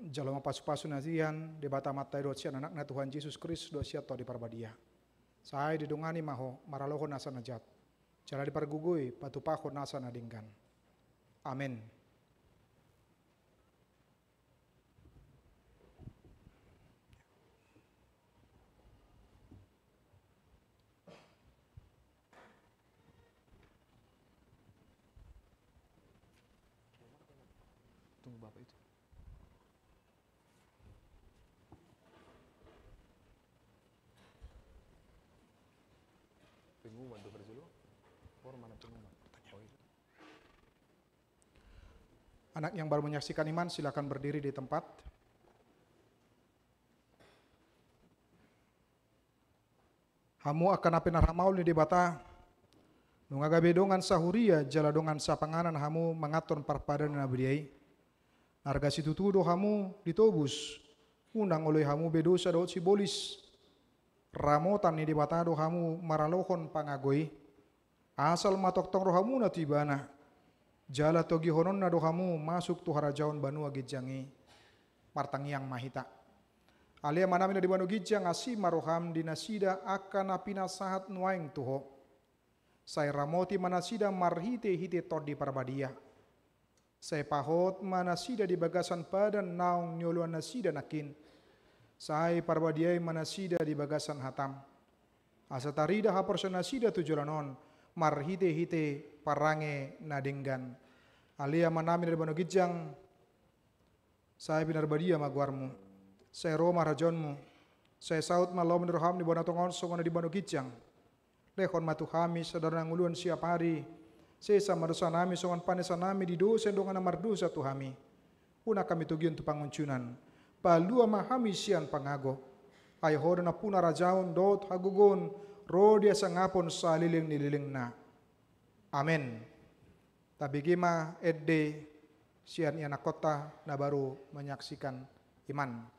Jaloma pasu-pasu nazian debata matai dosian anaknya Tuhan Yesus Kristus dosia to di parbadia. Saya didungani maho maraloho nasa najat. Jala dipargugui patupaho nasa nadinggan. Amin. Tunggu Bapak itu. Pengumuman dokter Zulu. Mana pengumuman? Anak yang baru menyaksikan iman silakan berdiri di tempat. Hamu akan apenar hamaul ni debata. Nungagabe dongan sahuria jala dongan sapanganan hamu mengaton parpadan na beriai. Narga situtudo hamu ditobus. Unang oleh hamu bedosa do sibolis. Ramotan ni debata do hamu maralohon pangagoi. Asal matok tong rohamu na tibana. Jala togi honon na dohamu masuk tu harajaon banua gijangi. Martangiang mahita. Alia manamina di banu gijang asi maroham dinasida akan apina sahat nuaing tuho. Sai ramoti manasida marhite hite tod di parbadia. Sai pahot manasida di bagasan padan naung nyoluan nasida nakin. Sai parbadiai manasida di bagasan hatam. Asatarida haporsa nasida tujulanon. Marhite-hite parange nadinggan. Alia manami dari banu gijang. Saya binar badia maguarmu. Saya roma rajonmu. Saya saut malau menerham di banu tongon songon di banu gijang. Lehon matu kami saudara nguluan siap hari. Sesa madosa nami songon panesa nami di dosa dongan amardusa tu kami. Puna kami tugian tu panguncunan. Palua mahami sian pangago. Ayah na puna rajaun dot hagugon. Rodia sangapon sa liling nililing na. Amen. Tabigima edde sian anak kota na baru menyaksikan iman.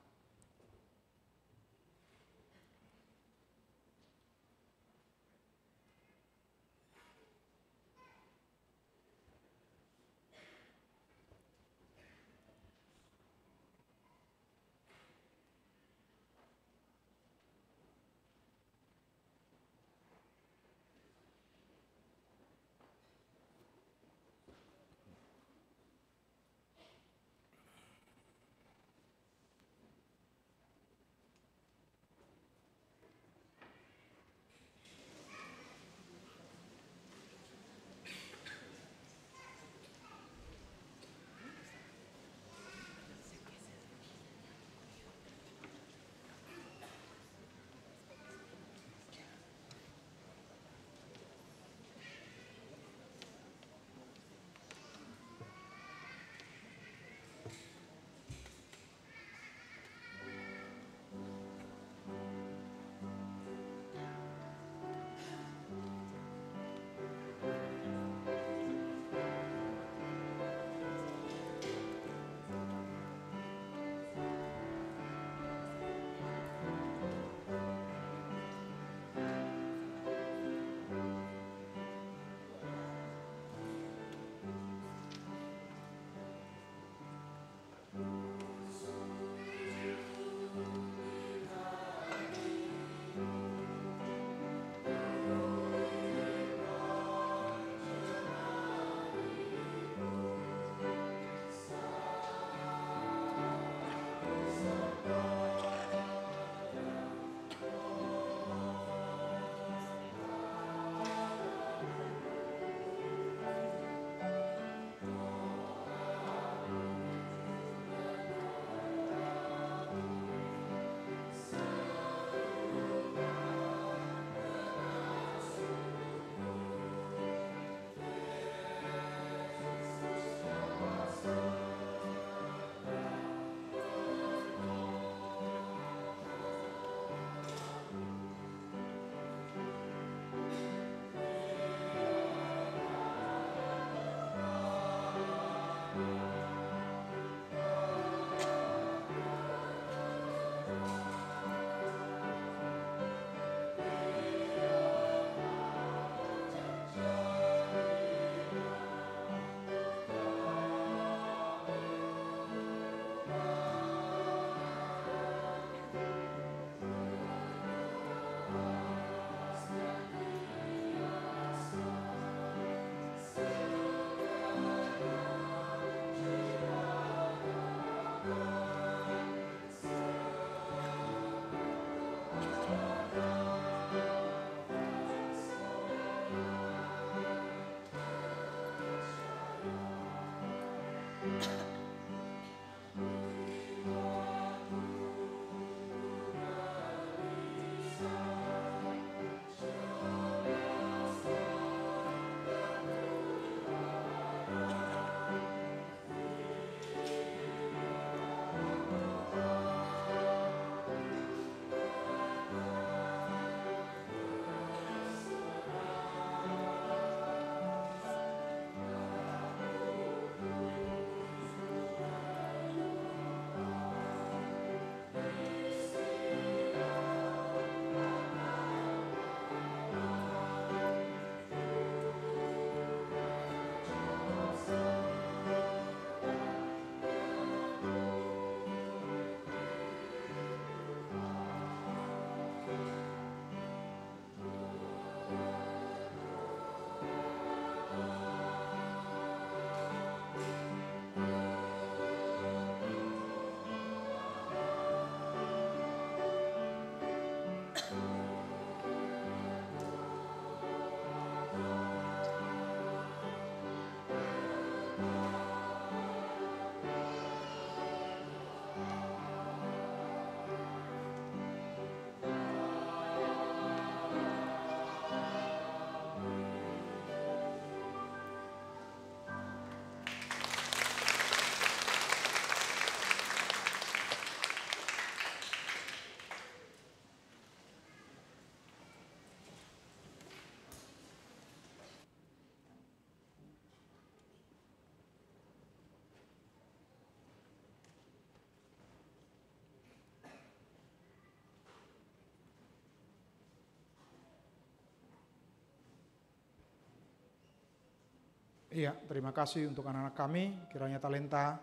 Iya, terima kasih untuk anak-anak kami. Kiranya talenta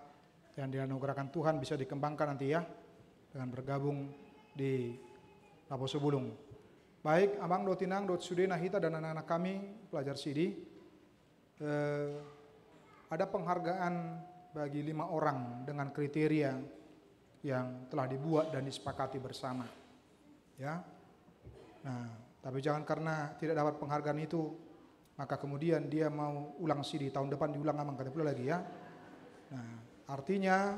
yang dianugerahkan Tuhan bisa dikembangkan nanti ya, dengan bergabung di Laposo Bulung. Baik, Abang Dotinang, Dot Sude, Nahita, dan anak-anak kami, pelajar Sidi, ada penghargaan bagi 5 orang dengan kriteria yang telah dibuat dan disepakati bersama. Ya, nah, tapi jangan karena tidak dapat penghargaan itu, maka kemudian dia mau ulang Sidi, tahun depan diulang Abang, kata pula lagi ya. Nah, artinya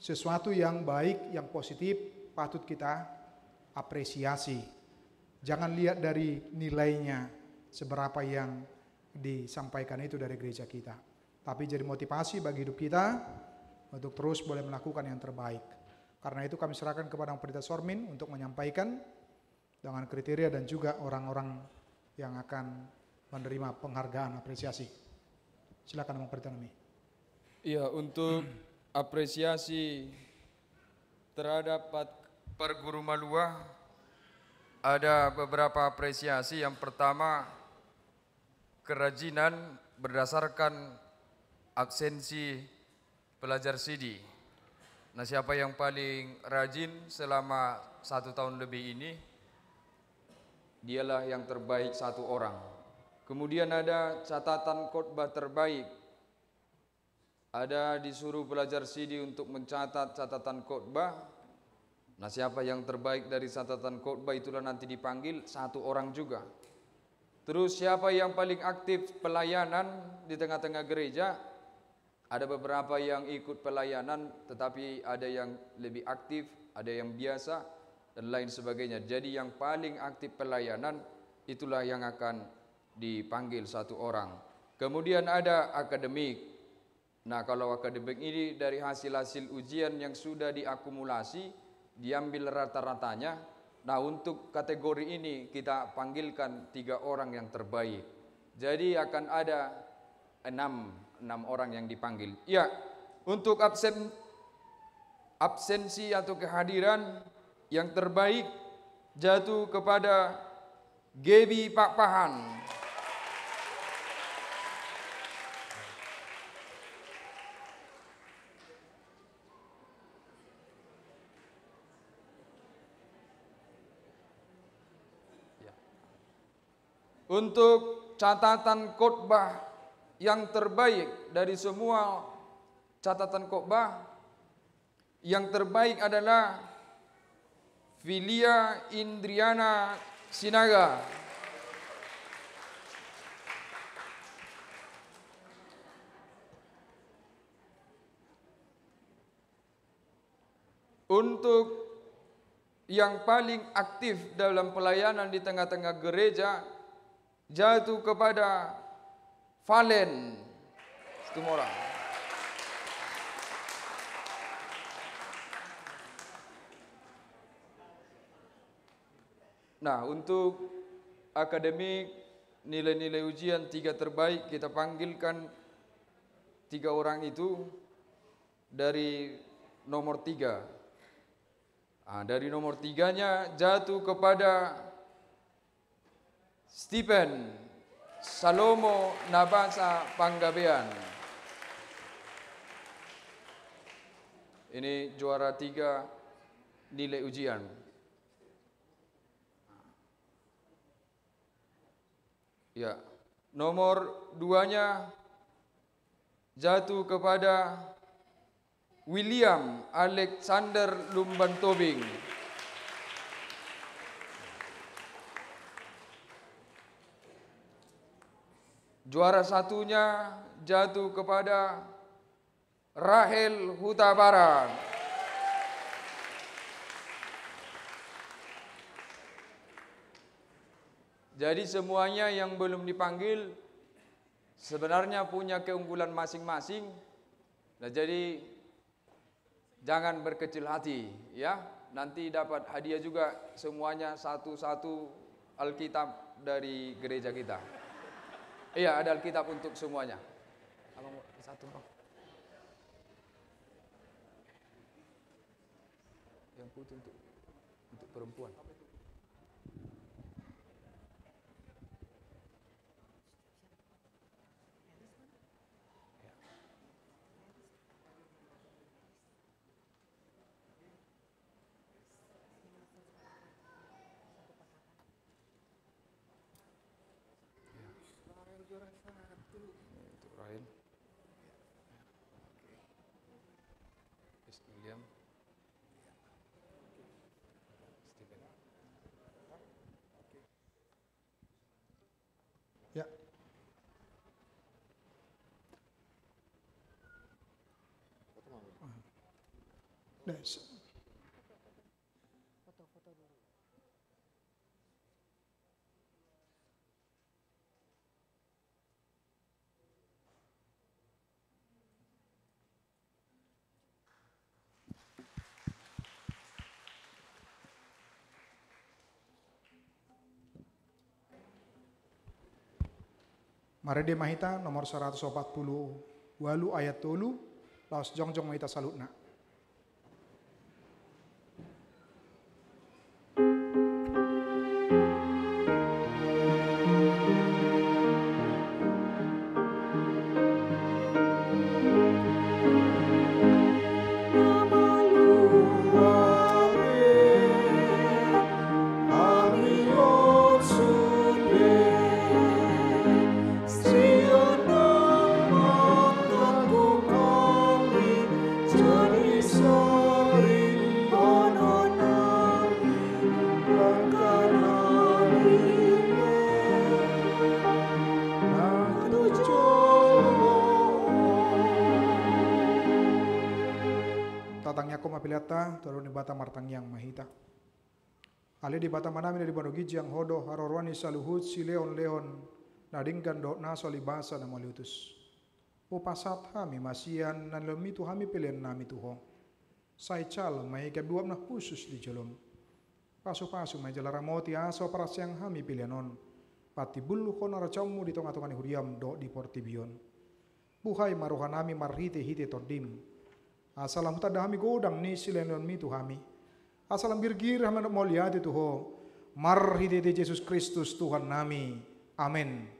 sesuatu yang baik, yang positif patut kita apresiasi. Jangan lihat dari nilainya seberapa yang disampaikan itu dari gereja kita, tapi jadi motivasi bagi hidup kita untuk terus boleh melakukan yang terbaik. Karena itu kami serahkan kepada Pendeta Sormin untuk menyampaikan dengan kriteria dan juga orang-orang yang akan menerima penghargaan apresiasi. Silakan Bang Pendeta Nami. Iya, untuk apresiasi terhadap perguru Malua ada beberapa apresiasi. Yang pertama, kerajinan berdasarkan absensi pelajar Sidi. Nah, siapa yang paling rajin selama 1 tahun lebih ini, dialah yang terbaik 1 orang. Kemudian ada catatan khotbah terbaik. Ada disuruh pelajar Sidi untuk mencatat catatan khotbah. Nah, siapa yang terbaik dari catatan khotbah itulah nanti dipanggil 1 orang juga. Terus siapa yang paling aktif pelayanan di tengah-tengah gereja? Ada beberapa yang ikut pelayanan, tetapi ada yang lebih aktif, ada yang biasa, dan lain sebagainya. Jadi yang paling aktif pelayanan itulah yang akan dipanggil 1 orang. Kemudian ada akademik. Nah, kalau akademik ini dari hasil-hasil ujian yang sudah diakumulasi, diambil rata-ratanya. Nah, untuk kategori ini kita panggilkan 3 orang yang terbaik. Jadi akan ada 6 orang yang dipanggil. Ya, untuk absensi atau kehadiran yang terbaik jatuh kepada Gebi Pak Pahan. Untuk catatan khotbah yang terbaik dari semua catatan khotbah, yang terbaik adalah Filia Indriana Sinaga. Untuk yang paling aktif dalam pelayanan di tengah-tengah gereja jatuh kepada Valen Situmorang. Nah, untuk akademik nilai-nilai ujian 3 terbaik kita panggilkan 3 orang itu dari nomor 3. Nah, dari nomor 3-nya jatuh kepada Stephen Salomo Nabasa Panggabean. Ini juara 3 nilai ujian. Ya, nomor 2-nya jatuh kepada William Alexander Lumban Tobing. Juara 1-nya jatuh kepada Rahel Huta Barat. Jadi semuanya yang belum dipanggil sebenarnya punya keunggulan masing-masing. Nah, jadi jangan berkecil hati ya. Nanti dapat hadiah juga semuanya 1 Alkitab dari gereja kita. Iya, ada Alkitab untuk semuanya. Abang 1 bang. Yang putih untuk perempuan. Ya. Mari dia mahita nomor 140 walu ayat tolu laos jongjong mahita salutna. Tatangnya ko mapilata taro ni bata martang yang mahita. Ali di bata manami dari banogi jang hodo harorwani saluhut si leon nadingkan do naso libasa na maliutus. Upasat hami masian nan lemitu hami pilihan nami tuho. Sai cal mai kedua na khusus di jolom. Pasu mai jalara moti aso parasyang hami pilihanon. Pati bulu ko naracamu di tonga-tonga ni huriam do di portibion. Buhay maruhanami marhite-hite tordim. Asalam tada hami godang ni silenon mi tu hami. Asalam girgir hami moliati tuho. Marhite de Yesus Kristus Tuhan nami. Amin.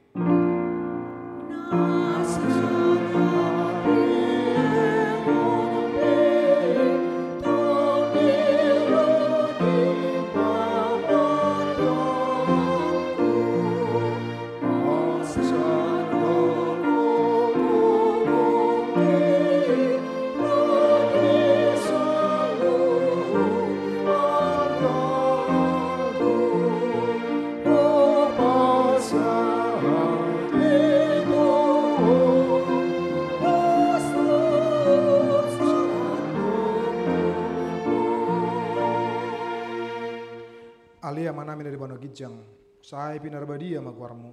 Alia manami dari bano gijang, saya pinarbadia magwarmu,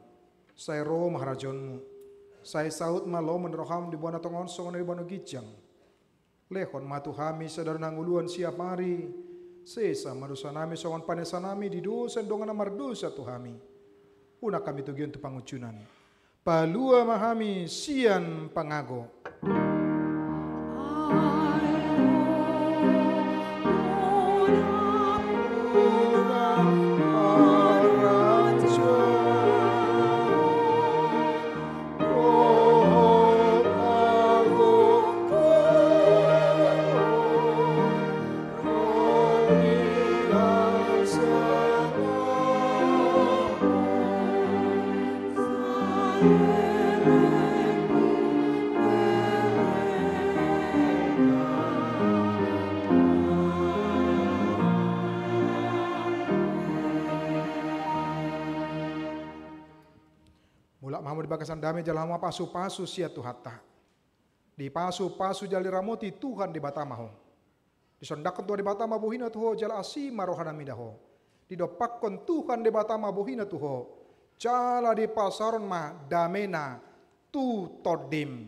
saya roh maharajonmu, saya saut malo menroham di buana tongon songon dari bano gijang. Lehon matu hami sadar nanguluan siap hari, sesa madusa nami songon panesa nami di dosa dongan mardosa tu hami. Una kami tugian tu pangucunan, palua mahami sian pangago. Mulak Muhammad bagasan dami jalama pasu-pasu sia tuhata. Di pasu-pasu jali ramoti Tuhan di batamaho. Di sondakan tua di batama buhina tuho jala asima rohana midaho. Di dopakon Tuhan di batama buhina tuho. Jala di pasaron ma damena tu todim.